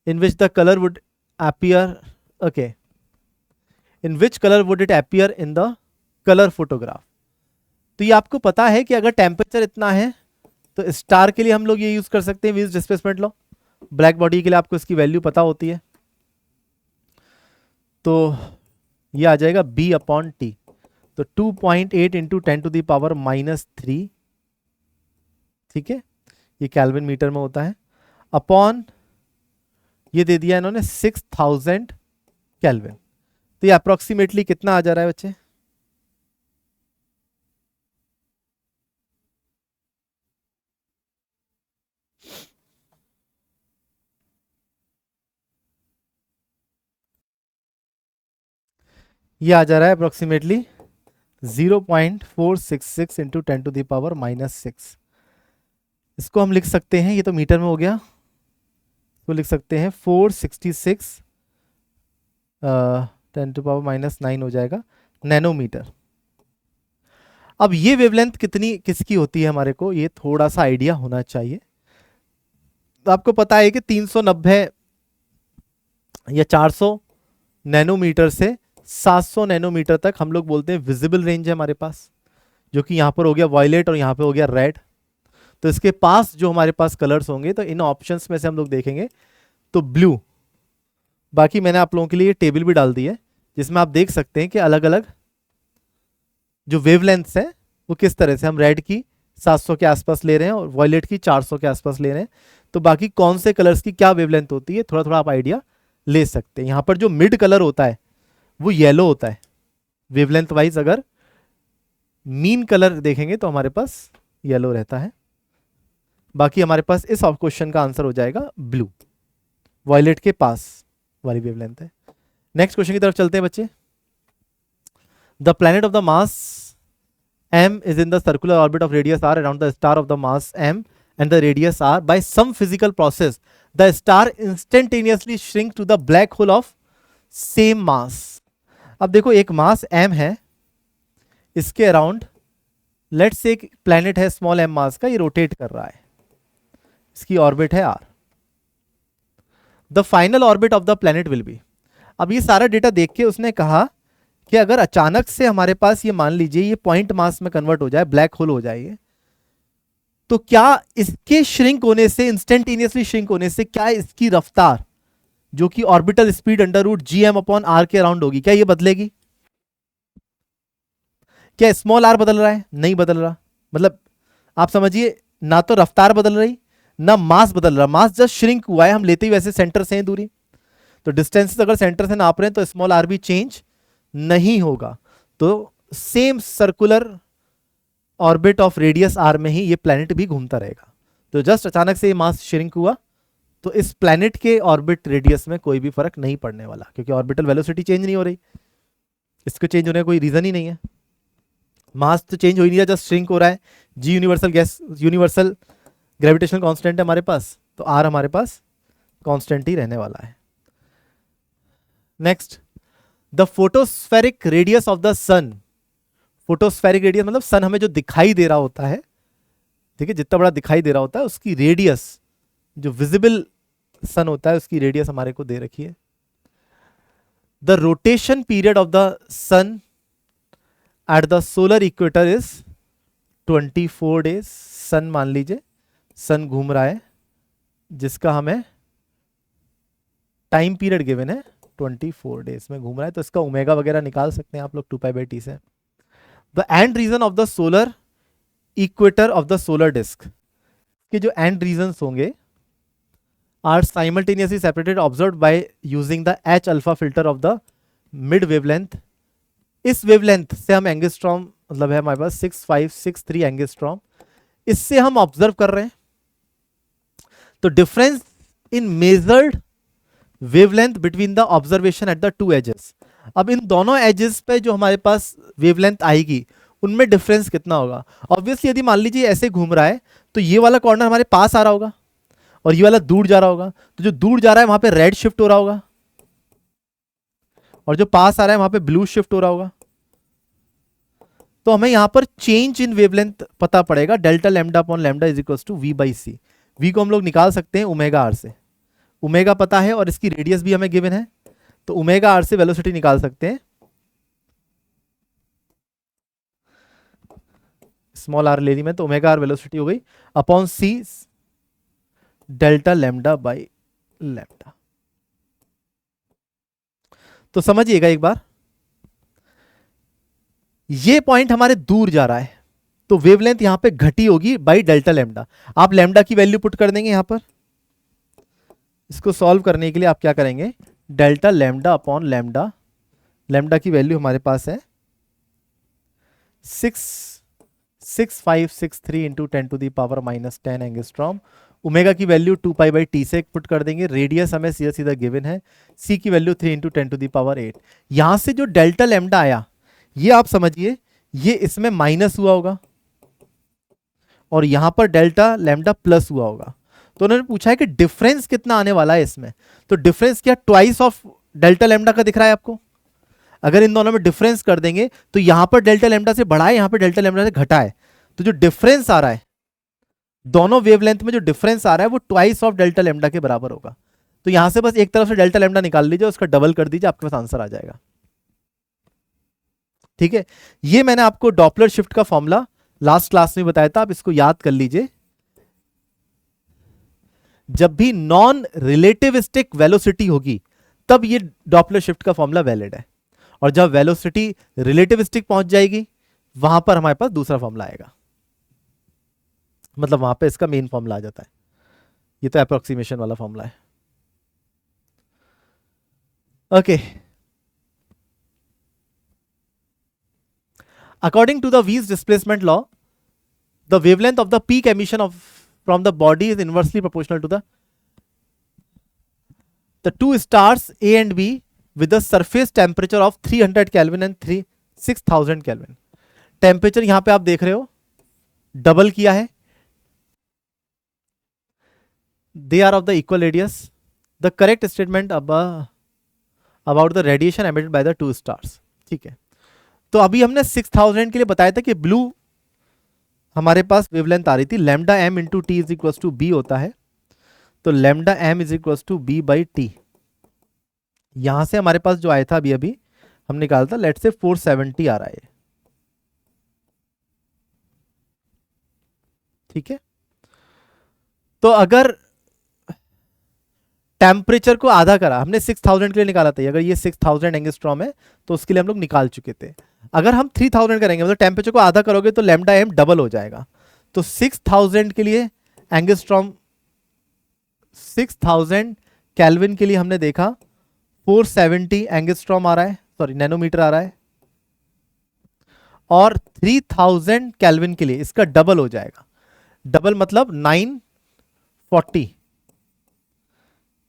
in which the colour would appear, okay in which colour would it appear in the colour photograph. तो ये आपको पता है कि अगर टेम्परेचर इतना है तो स्टार के लिए हम लोग ये यूज कर सकते हैं Wien's displacement law, black body के लिए आपको इसकी वैल्यू पता होती है। तो ये आ जाएगा b अपॉन टी। तो 2.8 इंटू 10⁻³ ठीक है, ये केल्विन मीटर में होता है, अपॉन ये दे दिया इन्होंने 6000 केल्विन। तो ये अप्रोक्सीमेटली कितना आ जा रहा है बच्चे? ये आ जा रहा है अप्रोक्सीमेटली 0.466 इंटू 10⁻⁻6। इसको हम लिख सकते हैं, ये तो मीटर में हो गया, तो लिख सकते हैं 466 10⁻⁻9 हो जाएगा नैनोमीटर। अब ये वेवलेंथ कितनी किसकी होती है हमारे को ये थोड़ा सा आइडिया होना चाहिए। तो आपको पता है कि 390 या 400 नैनोमीटर से 700 नैनोमीटर तक हम लोग बोलते हैं विजिबल रेंज है हमारे पास, जो कि यहाँ पर हो गया वॉयलेट और यहाँ पे हो गया रेड। तो इसके पास जो हमारे पास कलर्स होंगे, तो इन ऑप्शंस में से हम लोग देखेंगे तो ब्लू। बाकी मैंने आप लोगों के लिए टेबल भी डाल दी है जिसमें आप देख सकते हैं कि अलग अलग जो वेवलेंथ्स है वो किस तरह से, हम रेड की 700 के आसपास ले रहे हैं और वॉयलेट की 400 के आसपास ले रहे हैं। तो बाकी कौन से कलर्स की क्या वेवलेंथ होती है थोड़ा थोड़ा आप आइडिया ले सकते हैं। यहाँ पर जो मिड कलर होता है वो येलो होता है वेवलेंथ वाइज। अगर मीन कलर देखेंगे तो हमारे पास येलो रहता है। बाकी हमारे पास इस क्वेश्चन का आंसर हो जाएगा ब्लू, वॉयलेट के पास वाली वेवलेंथ है। नेक्स्ट क्वेश्चन की तरफ चलते हैं बच्चे। The planet of the mass m is in the circular orbit of radius r around the star of the mass m and the radius r. By some physical process the star instantaneously shrink to the black hole of same mass. अब देखो एक मास m है, इसके अराउंड लेट से एक प्लैनेट है स्मॉल m मास का, ये रोटेट कर रहा है, इसकी ऑर्बिट है r. The final orbit of the planet will be. अब ये सारा डेटा देख के उसने कहा कि अगर अचानक से हमारे पास ये मान लीजिए ये पॉइंट मास में कन्वर्ट हो जाए, ब्लैक होल हो जाए, तो क्या इसके श्रिंक होने से, इंस्टेंटेनियसली श्रिंक होने से, क्या इसकी रफ्तार जो कि ऑर्बिटल स्पीड √gm/r के अराउंड होगी, क्या ये बदलेगी? क्या स्मॉल r बदल रहा है? नहीं बदल रहा। मतलब आप समझिए, ना तो रफ्तार बदल रही ना मास बदल रहा, मास जस्ट श्रिंक हुआ है। हम लेते ही वैसे सेंटर से हैं दूरी, तो डिस्टेंसेस अगर सेंटर से नाप रहे हैं तो स्मॉल r भी चेंज नहीं होगा। तो same circular orbit of radius r में ही ये प्लैनेट भी घूमता रहेगा। तो जस्ट अचानक से ये मास श्रिंक हुआ तो इस प्लैनेट के ऑर्बिट रेडियस में कोई भी फर्क नहीं पड़ने वाला, क्योंकि ऑर्बिटल वेलोसिटी चेंज नहीं हो रही, इसको चेंज होने का कोई रीजन ही नहीं है। मास तो चेंज हो ही नहीं रहा, जस्ट श्रिंक हो रहा है। जी यूनिवर्सल ग्रेविटेशनल कांस्टेंट है हमारे पास, तो r हमारे पास कांस्टेंट ही रहने वाला है। Next, the photospheric radius of the sun. Photospheric radius मतलब सन हमें जो दिखाई दे रहा होता है, ठीक है, जितना बड़ा दिखाई दे रहा होता है उसकी रेडियस, जो विजिबल सन होता है उसकी रेडियस हमारे को दे रखी है। The rotation period of the sun at the solar equator is 24 days. Sun मान लीजिए सन घूम रहा है जिसका हमें टाइम पीरियड गिवन है 24 डेज में घूम रहा है, तो इसका ओमेगा वगैरह निकाल सकते हैं आप लोग 2π/t से। The end region of the solar equator of the solar disc के जो एंड रीजन्स होंगे are simultaneously separated observed by using the H alpha filter of the mid wavelength. इस वेवलेंथ से हम एंगस्ट्रॉम, मतलब है हमारे पास 6563 एंगस्ट्रॉम, इससे हम ऑब्जर्व कर रहे हैं। तो difference in measured wavelength between the observation at the two edges. अब इन दोनों एजेस पे जो हमारे पास वेवलेंथ आएगी उनमें डिफरेंस कितना होगा? ऑब्वियसली यदि मान लीजिए ऐसे घूम रहा है तो ये वाला कॉर्नर हमारे पास आ रहा होगा और ये वाला दूर जा रहा होगा, तो जो दूर जा रहा है वहां पे रेड शिफ्ट हो रहा होगा और जो पास आ रहा है वहां पे ब्लू शिफ्ट हो रहा होगा। तो हमें यहां पर चेंज इन वेवलेंथ पता पड़ेगा, delta lambda upon lambda is equal to v/c। v को हम लोग निकाल सकते हैं ओमेगा r से, ओमेगा पता है और इसकी रेडियस भी हमें गिवन है, तो ओमेगा r से वेलोसिटी निकाल सकते हैं। स्मॉल r ले ली मैं, तो ओमेगा r वेलोसिटी हो गई upon c delta lambda by lambda. तो समझिएगा एक बार, ये पॉइंट हमारे दूर जा रहा है, तो वेवलेंथ यहां पे घटी होगी बाई डेल्टा लैम्डा। आप लैम्डा की वैल्यू पुट कर देंगे यहां पर। इसको सॉल्व करने के लिए आप क्या करेंगे, delta lambda upon lambda, lambda की वैल्यू हमारे पास है 66563 इंटू 10⁻⁻10 एंगस्ट्रॉम। ओमेगा की वैल्यू 2π/t से पुट कर देंगे। रेडियस हमें सीधा सीधा गिवन है, सी की वैल्यू 3 इंटू 10⁸। यहां से जो डेल्टा लैम्डा आया, ये आप समझिए ये इसमें माइनस हुआ होगा और यहां पर डेल्टा लैम्डा प्लस हुआ होगा। तो उन्होंने पूछा है कि डिफरेंस कितना आने वाला है इसमें, तो डिफरेंस क्या ट्वाइस ऑफ डेल्टा लैम्डा का दिख रहा है आपको। अगर इन दोनों में डिफरेंस कर देंगे तो यहां पर डेल्टा लैम्डा से बढ़ा है, यहां पर डेल्टा लैम्डा से घटा है, तो जो डिफरेंस आ रहा है दोनों वेवलेंथ में, जो डिफरेंस आ रहा है वो ट्वाइस ऑफ डेल्टा लैम्डा के बराबर होगा। तो यहां से बस एक तरफ से डेल्टा लैम्डा निकाल लीजिए, उसका डबल कर दीजिए, आपके पास आंसर आ जाएगा। ठीक है, ये मैंने आपको डॉपलर शिफ्ट का फॉर्मूला लास्ट क्लास में बताया था, आप इसको याद कर लीजिए। जब भी नॉन रिलेटिविस्टिक वेलोसिटी होगी तब ये डॉपलर शिफ्ट का फॉर्मूला वैलिड है, और जब वेलोसिटी रिलेटिविस्टिक पहुंच जाएगी वहां पर हमारे पास दूसरा फॉर्मूला आएगा, मतलब वहां पे इसका मेन फॉर्मूला आ जाता है। ये तो अप्रोक्सीमेशन वाला फॉर्मूला है। Okay, according to the Wien's displacement law, the wavelength of the peak emission of from the body is inversely proportional to the two stars A and B with the surface temperature of 300 Kelvin and 6000 Kelvin। Temperature यहां पे आप देख रहे हो डबल किया है, they are of the equal radius. The correct statement about the radiation emitted by the two stars. ठीक है, तो अभी हमने 6000 के लिए बताया था कि ब्लू हमारे पास वेवलेंथ आ रही थी, lambda m into t is equal to b होता है, तो lambda m is equal to b by t. यहां से हमारे पास जो आया था अभी अभी हम निकाला था, लेट से 470 आ रहा है। ठीक है, तो अगर टेम्परेचर को आधा करा, हमने 6000 के लिए निकाला था, अगर ये 6000 एंगस्ट्रॉम है तो उसके लिए हम लोग निकाल चुके थे। अगर हम 3000 करेंगे मतलब टेम्परेचर को आधा करोगे तो लैम्डा एम डबल हो जाएगा। तो 6000 के लिए एंगस्ट्रॉम, 6000 केल्विन के लिए हमने देखा 470 एंगस्ट्रॉम आ रहा है, सॉरी नैनोमीटर आ रहा है, और 3000 केल्विन के लिए इसका डबल हो जाएगा। डबल मतलब 940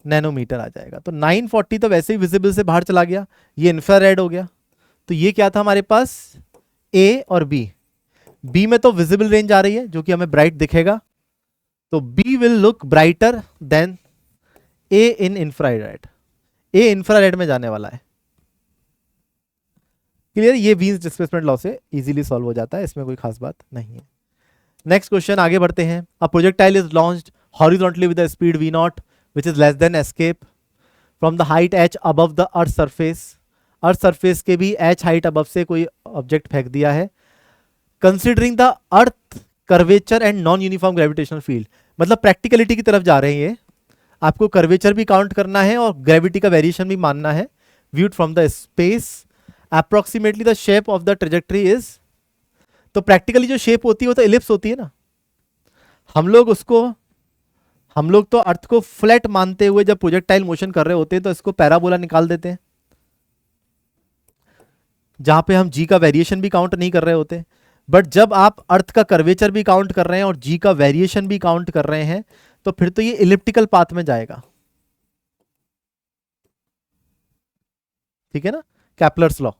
नैनोमीटर आ जाएगा। तो 940 तो वैसे ही विजिबल से बाहर चला गया, ये इंफ्रारेड हो गया। तो ये क्या था हमारे पास, ए और बी। बी में तो विजिबल रेंज आ रही है जो कि हमें ब्राइट दिखेगा, तो B will look brighter than A in infrared. A infrared में जाने वाला है। क्लियर, ये वीन्स डिस्प्लेसमेंट लॉ से इजीली सॉल्व हो जाता है, इसमें कोई खास बात नहीं है। नेक्स्ट क्वेश्चन आगे बढ़ते हैं। A projectile is launched horizontally with the speed v not which is less than escape from the height h above the earth surface. Earth surface के भी h हाइट अबव से कोई ऑब्जेक्ट फेंक दिया है। Considering the earth curvature and non uniform gravitational field, मतलब प्रैक्टिकलिटी की तरफ जा रहे हैं ये। आपको कर्वेचर भी काउंट करना है और ग्रेविटी का वेरिएशन भी मानना है। Viewed from the space approximately the shape of the trajectory is, तो प्रैक्टिकली जो शेप होती है वो तो इलिप्स होती है ना। हम लोग तो अर्थ को फ्लैट मानते हुए जब प्रोजेक्टाइल मोशन कर रहे होते हैं तो इसको पैराबोला निकाल देते हैं, जहां पे हम जी का वेरिएशन भी काउंट नहीं कर रहे होते। बट जब आप अर्थ का कर्वेचर भी काउंट कर रहे हैं और जी का वेरिएशन भी काउंट कर रहे हैं तो फिर तो ये इलिप्टिकल पाथ में जाएगा। ठीक है ना, कैपलर्स लॉ।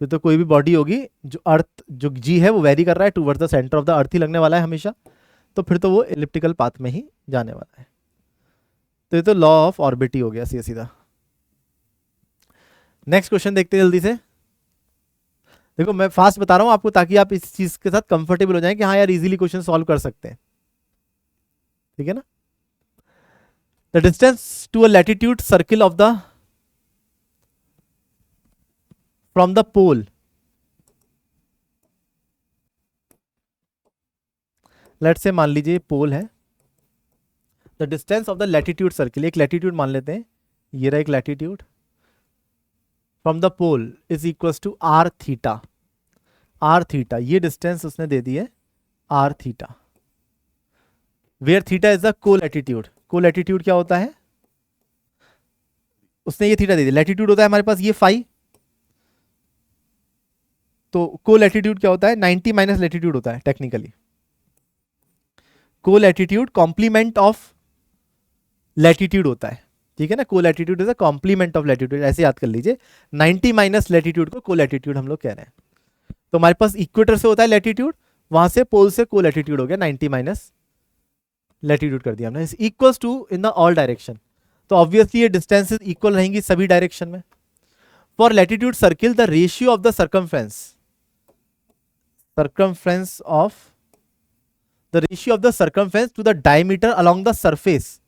फिर तो कोई भी बॉडी होगी जो अर्थ, जो जी है वो वेरी कर रहा है towards the centre of the earth ही लगने वाला है हमेशा, तो फिर तो वो इलिप्टिकल पाथ में ही जाने वाला है। तो ये तो लॉ ऑफ ऑर्बिट ही हो गया सीधा सीधा। नेक्स्ट क्वेश्चन देखते हैं जल्दी से। देखो मैं फास्ट बता रहा हूं आपको ताकि आप इस चीज के साथ कंफर्टेबल हो जाएं कि हाँ यार इजीली क्वेश्चन सॉल्व कर सकते हैं। ठीक है ना, the distance to a latitude circle of the from the pole, let से मान लीजिए पोल है, the distance of the latitude circle, एक लैटिट्यूड मान लेते हैं, ये रहा एक latitude from the pole is equal to R theta. R theta ये डिस्टेंस उसने दे दी है R theta, where theta is the colatitude. Colatitude क्या होता है, उसने ये थीटा दे दी, लैटिट्यूड होता है हमारे पास ये फाई, तो कोलैटिट्यूड क्या होता है 90 माइनस लैटिट्यूड होता है technically. Colatitude complement of latitude होता है, ठीक है ना। Colatitude is a complement of latitude, ऐसे याद कर लीजिए। 90 माइनस लैटिट्यूड को कोलैटिट्यूड हम लोग कह रहे हैं। तो हमारे पास इक्वेटर से होता है लैटिट्यूड, वहां से पोल से कोलैटिट्यूड हो गया 90 माइनस लैटिट्यूड कर दिया हमने, equals to in the all direction. तो ऑब्वियसली ये डिस्टेंसेस इक्वल रहेंगी सभी डायरेक्शन में। For latitude circle the ratio of the circumference of the ratio of the circumference to the diameter along the surface.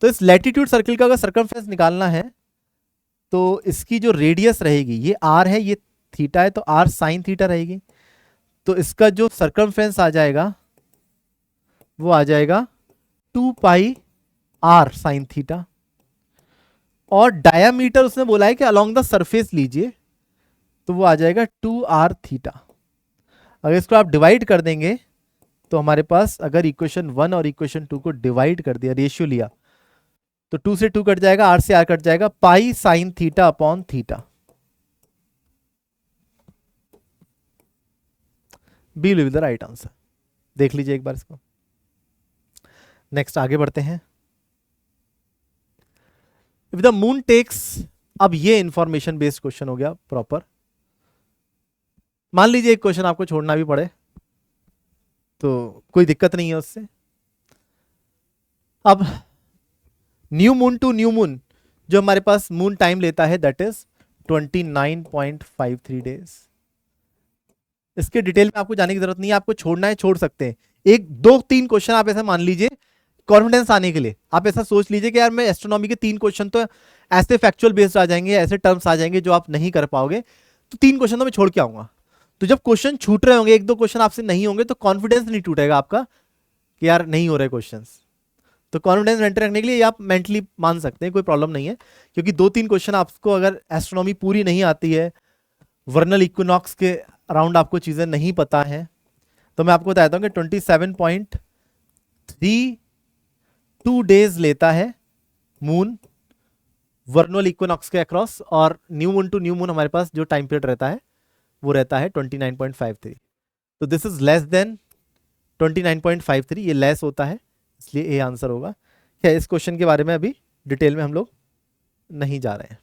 तो इस लैटिट्यूड सर्किल का अगर सर्कमफ्रेंस निकालना है तो इसकी जो रेडियस रहेगी, ये आर है ये थीटा है, तो आर साइन थीटा रहेगी, तो इसका जो सर्कमफ्रेंस आ जाएगा वो आ जाएगा 2 पाई आर साइन थीटा। और डायामीटर उसने बोला है कि अलोंग द सरफेस लीजिए, तो वो आ जाएगा 2 आर थीटा। अगर इसको आप डिवाइड कर देंगे तो हमारे पास, अगर इक्वेशन 1 और इक्वेशन 2 को डिवाइड कर दिया, रेशियो लिया, तो 2 से 2 कट जाएगा, आर से आर कट जाएगा, pi sine theta upon theta. B will be the right answer. देख लीजिए एक बार इसको। नेक्स्ट आगे बढ़ते हैं। इफ द मून टेक्स, अब ये इंफॉर्मेशन बेस्ड क्वेश्चन हो गया प्रॉपर। मान लीजिए एक क्वेश्चन आपको छोड़ना भी पड़े तो कोई दिक्कत नहीं है उससे। अब new moon to new moon जो हमारे पास मून टाइम लेता है दैट इज 29.53 डेज। इसके डिटेल में आपको जाने की जरूरत नहीं है, आपको छोड़ना है छोड़ सकते हैं। एक 2-3 क्वेश्चन आप ऐसा मान लीजिए कॉन्फिडेंस आने के लिए, आप ऐसा सोच लीजिए कि यार मैं एस्ट्रोनॉमी के 3 क्वेश्चन तो ऐसे फैक्चुअल बेस्ड आ जाएंगे, ऐसे टर्म्स आ जाएंगे जो आप नहीं कर पाओगे, तो 3 क्वेश्चन तो मैं छोड़ के आऊंगा। तो जब क्वेश्चन छूट रहे होंगे, 1-2 क्वेश्चन आपसे नहीं होंगे, तो कॉन्फिडेंस नहीं टूटेगा आपका कि यार नहीं हो रहे क्वेश्चंस। तो कॉन्फिडेंस मेंटेन रखने के लिए आप मेंटली मान सकते हैं, कोई प्रॉब्लम नहीं है, क्योंकि 2-3 क्वेश्चन आपको अगर एस्ट्रोनॉमी पूरी नहीं आती है, वर्नल इक्विनॉक्स के अराउंड आपको चीजें नहीं पता है, तो मैं आपको बताता हूँ कि 27.32 डेज लेता है मून वर्नल इक्विनॉक्स के अक्रॉस, और new moon to new moon हमारे पास जो टाइम पीरियड रहता है वो रहता है 29.53। तो दिस इज लेस देन 29.53, ये लेस होता है, इसलिए ए आंसर होगा। क्या इस क्वेश्चन के बारे में अभी डिटेल में हम लोग नहीं जा रहे हैं,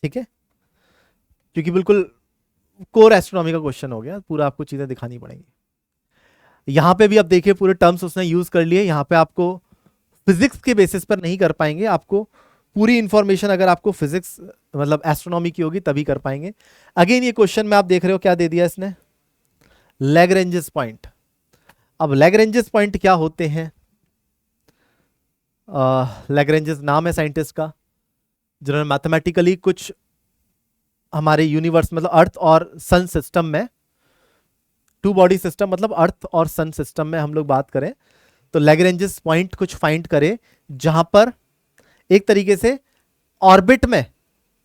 ठीक है, क्योंकि बिल्कुल कोर एस्ट्रोनॉमी का क्वेश्चन हो गया, पूरा आपको चीजें दिखानी पड़ेंगी। यहां पे भी आप देखिए पूरे टर्म्स उसने यूज कर लिए। यहां पे आपको फिजिक्स के बेसिस पर नहीं कर पाएंगे, आपको पूरी इंफॉर्मेशन अगर आपको फिजिक्स मतलब एस्ट्रोनॉमी की होगी तभी कर पाएंगे। अगेन ये क्वेश्चन में आप देख रहे हो क्या दे दिया इसने, लैग्रेंजेस पॉइंट। अब लैग्रेंजेस पॉइंट क्या होते हैं, लैग्रेंजेस नाम है साइंटिस्ट का, जिन्होंने मैथमेटिकली कुछ हमारे यूनिवर्स मतलब अर्थ और सन सिस्टम में, 2 बॉडी सिस्टम मतलब अर्थ और सन सिस्टम में हम लोग बात करें तो लैग्रेंजेस पॉइंट कुछ फाइंड करे जहां पर एक तरीके से ऑर्बिट में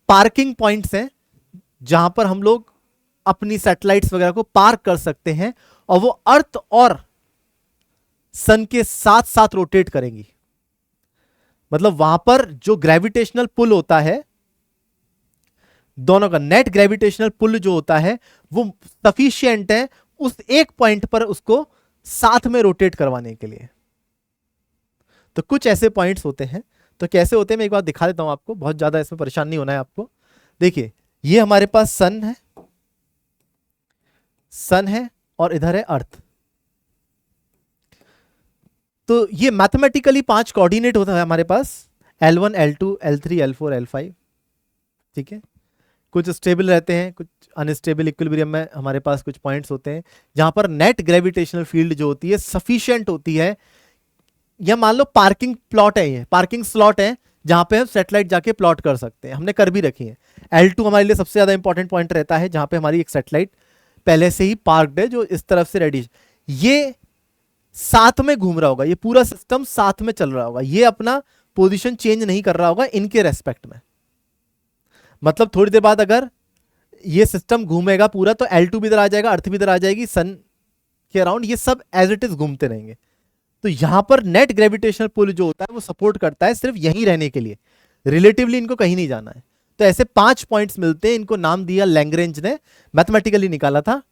पार्किंग पॉइंट्स हैं, जहां पर हम लोग अपनी सैटेलाइट्स वगैरह को पार्क कर सकते हैं और वो अर्थ और सन के साथ साथ रोटेट करेंगी। मतलब वहां पर जो ग्रेविटेशनल पुल होता है, दोनों का नेट ग्रेविटेशनल पुल जो होता है वो सफिशिएंट है उस एक पॉइंट पर उसको साथ में रोटेट करवाने के लिए। तो कुछ ऐसे पॉइंट्स होते हैं, तो कैसे होते हैं मैं एक बार दिखा देता हूं आपको, बहुत ज्यादा इसमें परेशान नहीं होना है आपको। देखिए ये हमारे पास सन है और इधर है अर्थ। तो ये मैथमेटिकली 5 कोऑर्डिनेट होता है हमारे पास, L1 L2 L3 L4 L5, ठीक है। कुछ स्टेबल रहते हैं, कुछ अनस्टेबल, इक्विलिब्रियम में हमारे पास कुछ पॉइंट्स होते हैं जहां पर नेट ग्रेविटेशनल फील्ड जो होती है सफिशिएंट होती है। या मान लो पार्किंग प्लॉट है, ये पार्किंग स्लॉट है जहां पे हम सैटेलाइट जाके प्लॉट कर सकते हैं, हमने कर भी रखी है। L2 हमारे लिए सबसे ज्यादा इंपॉर्टेंट पॉइंट रहता है जहां पे हमारी एक सैटेलाइट पहले से ही पार्क्ड है जो इस तरफ से रेडी, ये साथ में घूम रहा होगा, ये पूरा सिस्टम साथ में चल रहा होगा, ये अपना पोजीशन चेंज नहीं कर रहा होगा इनके रेस्पेक्ट में। मतलब थोड़ी देर बाद अगर ये सिस्टम घूमेगा पूरा तो L2 भी इधर आ जाएगा, अर्थ भी इधर आ जाएगी, सन के अराउंड ये सब एज इट इज घूमते रहेंगे। तो यहां पर नेट ग्रेविटेशनल पुल जो होता है वो सपोर्ट करता है सिर्फ यहीं रहने के लिए, रिलेटिवली इनको कहीं नहीं जाना है। तो ऐसे 5 पॉइंट्स मिलते हैं, इनको नाम दिया लैग्रेंज ने, मैथमेटिकली निकाला था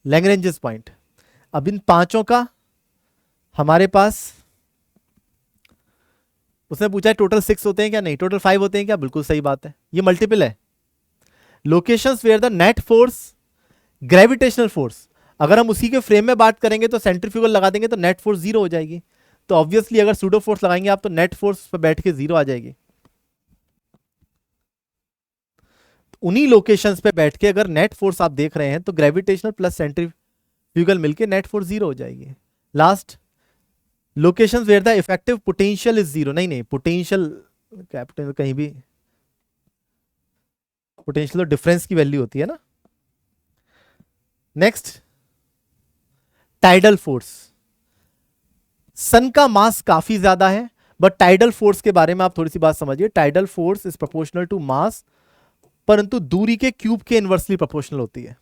लैग्रेंजेस पॉइंट। अब इन पांचों का हमारे पास, उसने पूछा है टोटल 6 होते हैं क्या, नहीं टोटल 5 होते हैं क्या, बिल्कुल सही बात है, ये मल्टीपल है। Locations where the net force gravitational force, अगर हम उसी के फ्रेम में बात करेंगे तो सेंट्रीफ्यूगल लगा देंगे तो नेट फोर्स 0 हो जाएगी। तो ऑब्वियसली अगर सूडो फोर्स लगाएंगे आप तो नेट फोर्स पर बैठ के 0 आ जाएगी। उन्हीं लोकेशंस पे बैठ के अगर नेट फोर्स आप देख रहे हैं तो ग्रेविटेशनल प्लस सेंट्रीफ्यूगल मिलके नेट फोर्स 0 हो जाएगी। Last, locations where the effective potential is 0, नहीं पोटेंशियल कैपिटल कहीं भी, पोटेंशियल तो डिफरेंस की वैल्यू होती है ना। नेक्स्ट, टाइडल फोर्स, सन का मास काफी ज्यादा है बट टाइडल फोर्स के बारे में आप थोड़ी सी बात समझिए। Tidal force is proportional to mass, परंतु दूरी के क्यूब के इनवर्सली प्रोपोर्शनल होती है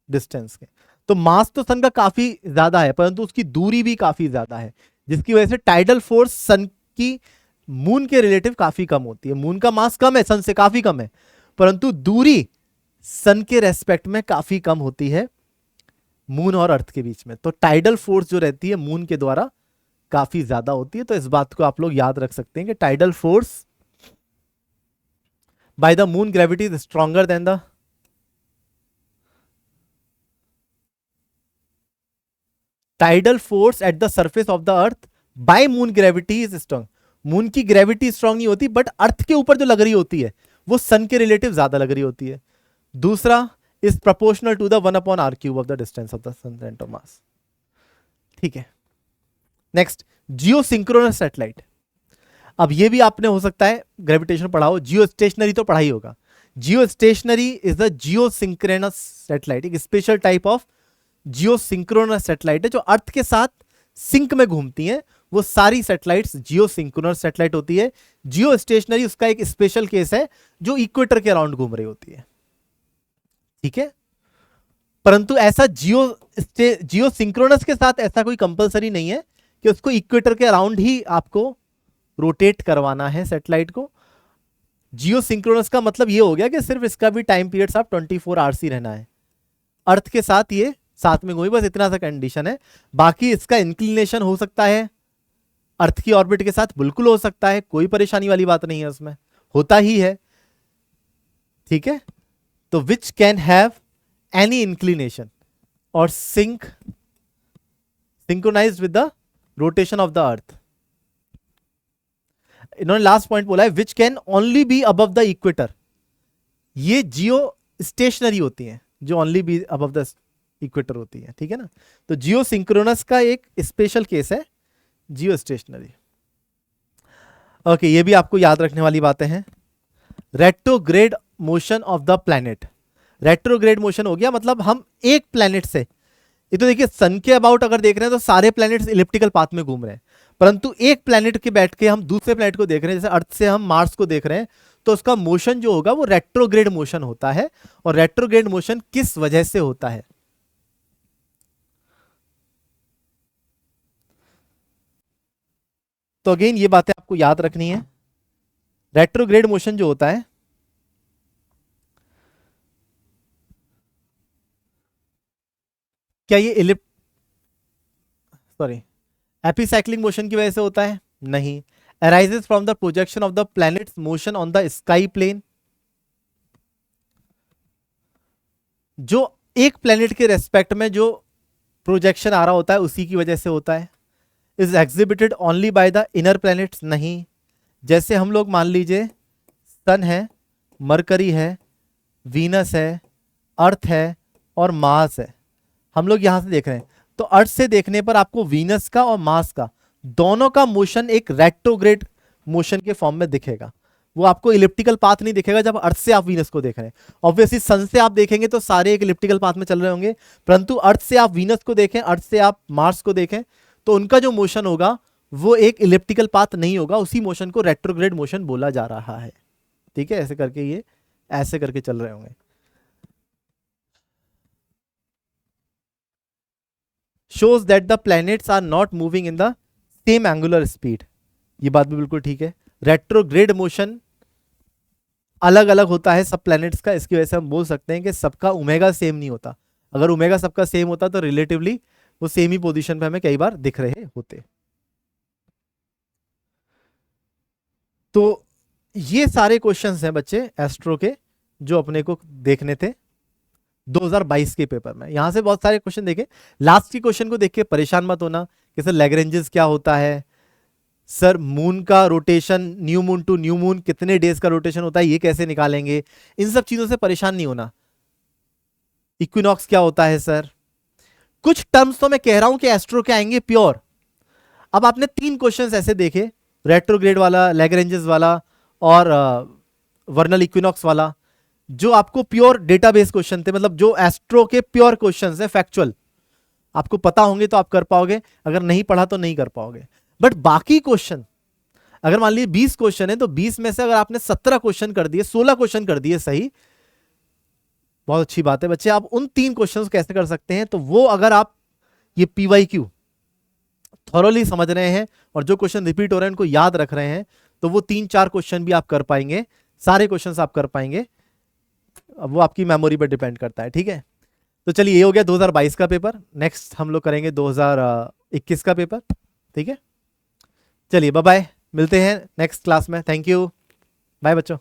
डिस्टेंस के। तो मास तो सन का काफी ज्यादा है परंतु उसकी दूरी भी काफी ज्यादा है, जिसकी वजह से टाइडल फोर्स सन की मून के रिलेटिव काफी कम होती है। मून का मास कम है, सन से काफी कम है, परंतु दूरी सन के रेस्पेक्ट में काफी कम होती है मून और अर्थ के बीच में। तो टाइडल फोर्स जो रहती है मून के द्वारा काफी ज्यादा होती है। तो इस बात को आप लोग याद रख सकते हैं कि tidal force by the moon gravity is stronger than the tidal force at the surface of the earth by moon gravity is strong. Moon की ग्रेविटी स्ट्रॉन्ग नहीं होती बट अर्थ के ऊपर जो लग रही होती है वो सन के रिलेटिव ज्यादा लग रही होती है। दूसरा, is proportional to the 1/r³ of the distance of the sun centre mass. ठीक है। Next, geosynchronous satellite. अब ये भी आपने हो सकता है ग्रेविटेशन पढ़ा हो, जियो स्टेशनरी तो पढ़ा ही होगा। Geostationary is the geosynchronous satellite, एक special type of geosynchronous satellite है जो अर्थ के साथ सिंक में घूमती हैं। वो सारी सैटेलाइट्स जियो सिंक्रोनस सैटेलाइट होती है। जियो स्टेशनरी उसका एक स्पेशल केस है जो इक्वेटर के अराउंड घूम रही होती है। ठीक है, परंतु ऐसा जियो सिंक्रोनस के साथ ऐसा कोई कंपलसरी नहीं है कि उसको इक्वेटर के अराउंड ही आपको रोटेट करवाना है सैटेलाइट को। जियो सिंक्रोनस का मतलब ये हो गया कि सिर्फ इसका भी टाइम पीरियड साहब 24 आवर्स ही रहना है, अर्थ के साथ ये साथ में घूमी, बस इतना सा कंडीशन है। बाकी इसका इंक्लिनेशन हो सकता है अर्थ की ऑर्बिट के साथ, बिल्कुल हो सकता है, कोई परेशानी वाली बात नहीं है, उसमें होता ही है। ठीक है, तो which can have any inclination और synchronised with the rotation of the earth. इन्होंने लास्ट पॉइंट बोला है which can only be above the equator. ये जियो स्टेशनरी होती हैं जो only be above the equator होती है। ठीक है ना, तो जियो सिंक्रोनस का एक स्पेशल केस है जियो स्टेशनरी। ओके, ये भी आपको याद रखने वाली बातें हैं। Retrograde motion of the planet. Retrograde motion हो गया मतलब हम एक प्लैनेट से, ये तो देखिए सन के अबाउट अगर देख रहे हैं तो सारे प्लैनेट्स इलिप्टिकल पाथ में घूम रहे हैं, परंतु एक प्लैनेट के बैठ के हम दूसरे प्लैनेट को देख रहे हैं, जैसे अर्थ से हम मार्स को देख रहे हैं, तो उसका मोशन जो होगा वो रेट्रोग्रेड मोशन होता है। और रेट्रोग्रेड मोशन किस वजह से होता है? तो अगेन ये बातें आपको याद रखनी है। रेट्रोग्रेड मोशन जो होता है क्या ये एपीसाइक्लिक मोशन की वजह से होता है? नहीं। Arises from the projection of the planet's motion on the sky plane. जो एक प्लैनेट के रेस्पेक्ट में जो प्रोजेक्शन आ रहा होता है उसी की वजह से होता है। Is exhibited only by the inner planets. नहीं, जैसे हम लोग मान लीजिए सन है, मरकरी है, वीनस है, अर्थ है और मार्स है, हम लोग यहां से देख रहे हैं, तो अर्थ से देखने पर आपको वीनस का और मार्स का दोनों का मोशन एक रेट्रोग्रेड मोशन के फॉर्म में दिखेगा। वो आपको इलिप्टिकल पाथ नहीं दिखेगा जब अर्थ से आप वीनस को देख रहे हैं। ऑब्वियसली सन से आप देखेंगे तो सारे एक इलिप्टिकल पाथ में चल रहे होंगे, परंतु अर्थ से आप वीनस को देखें, अर्थ से आप मार्स को देखें, तो उनका जो मोशन होगा वो एक इलिप्टिकल पाथ नहीं होगा। उसी मोशन को रेट्रोग्रेड मोशन बोला जा रहा है। ठीक है, ऐसे करके ये ऐसे करके चल रहे होंगे। shows that the planets are not moving in the same angular speed, ये बात भी बिल्कुल ठीक है। रेट्रोग्रेड मोशन अलग अलग होता है सब प्लैनेट्स का, इसकी वजह से हम बोल सकते हैं कि सबका ओमेगा सेम नहीं होता। अगर ओमेगा सबका सेम होता तो रिलेटिवली वो सेम ही पोजीशन पे हमें कई बार दिख रहे होते। तो ये सारे क्वेश्चंस हैं बच्चे एस्ट्रो के जो अपने को देखने थे 2022 के पेपर में। यहां से बहुत सारे क्वेश्चन देखे, लास्ट के क्वेश्चन को देख के परेशान मत होना कि सर लैग्रेंजेस क्या होता है, सर मून का rotation new moon to new moon कितने डेज का रोटेशन होता है, ये कैसे निकालेंगे, इन सब चीजों से परेशान नहीं होना। इक्विनॉक्स क्या होता है सर, कुछ टर्म्स तो मैं कह रहा हूं कि एस्ट्रो के आएंगे प्योर। अब आपने 3 क्वेश्चंस ऐसे देखे, रेट्रोग्रेड वाला, लैग्रेंजेस वाला और वर्नल इक्विनॉक्स वाला, जो आपको प्योर डेटाबेस क्वेश्चन थे, मतलब जो एस्ट्रो के प्योर क्वेश्चंस है, फैक्चुअल। आपको पता होंगे तो आप कर पाओगे, अगर नहीं पढ़ा तो नहीं कर पाओगे। बट बाकी क्वेश्चन, अगर मान लीजिए 20 क्वेश्चन है तो 20 में से अगर आपने 17 क्वेश्चन कर दिए, 16 क्वेश्चन कर दिए सही, बहुत अच्छी बात है बच्चे। आप उन 3 क्वेश्चंस कैसे कर सकते हैं, तो वो अगर आप ये पीवाईक्यू थॉरोली समझ रहे हैं और जो क्वेश्चन रिपीट हो रहे हैं उनको याद रख रहे हैं, तो वो 3-4 क्वेश्चन भी आप कर पाएंगे, सारे क्वेश्चंस आप कर पाएंगे। अब वो आपकी मेमोरी पर डिपेंड करता है, ठीक है। तो चलिए ये हो गया 2022 का पेपर। नेक्स्ट हम लोग करेंगे 2021 का पेपर, ठीक है। चलिए बाय बाय, मिलते हैं नेक्स्ट क्लास में। थैंक यू, बाय बच्चों।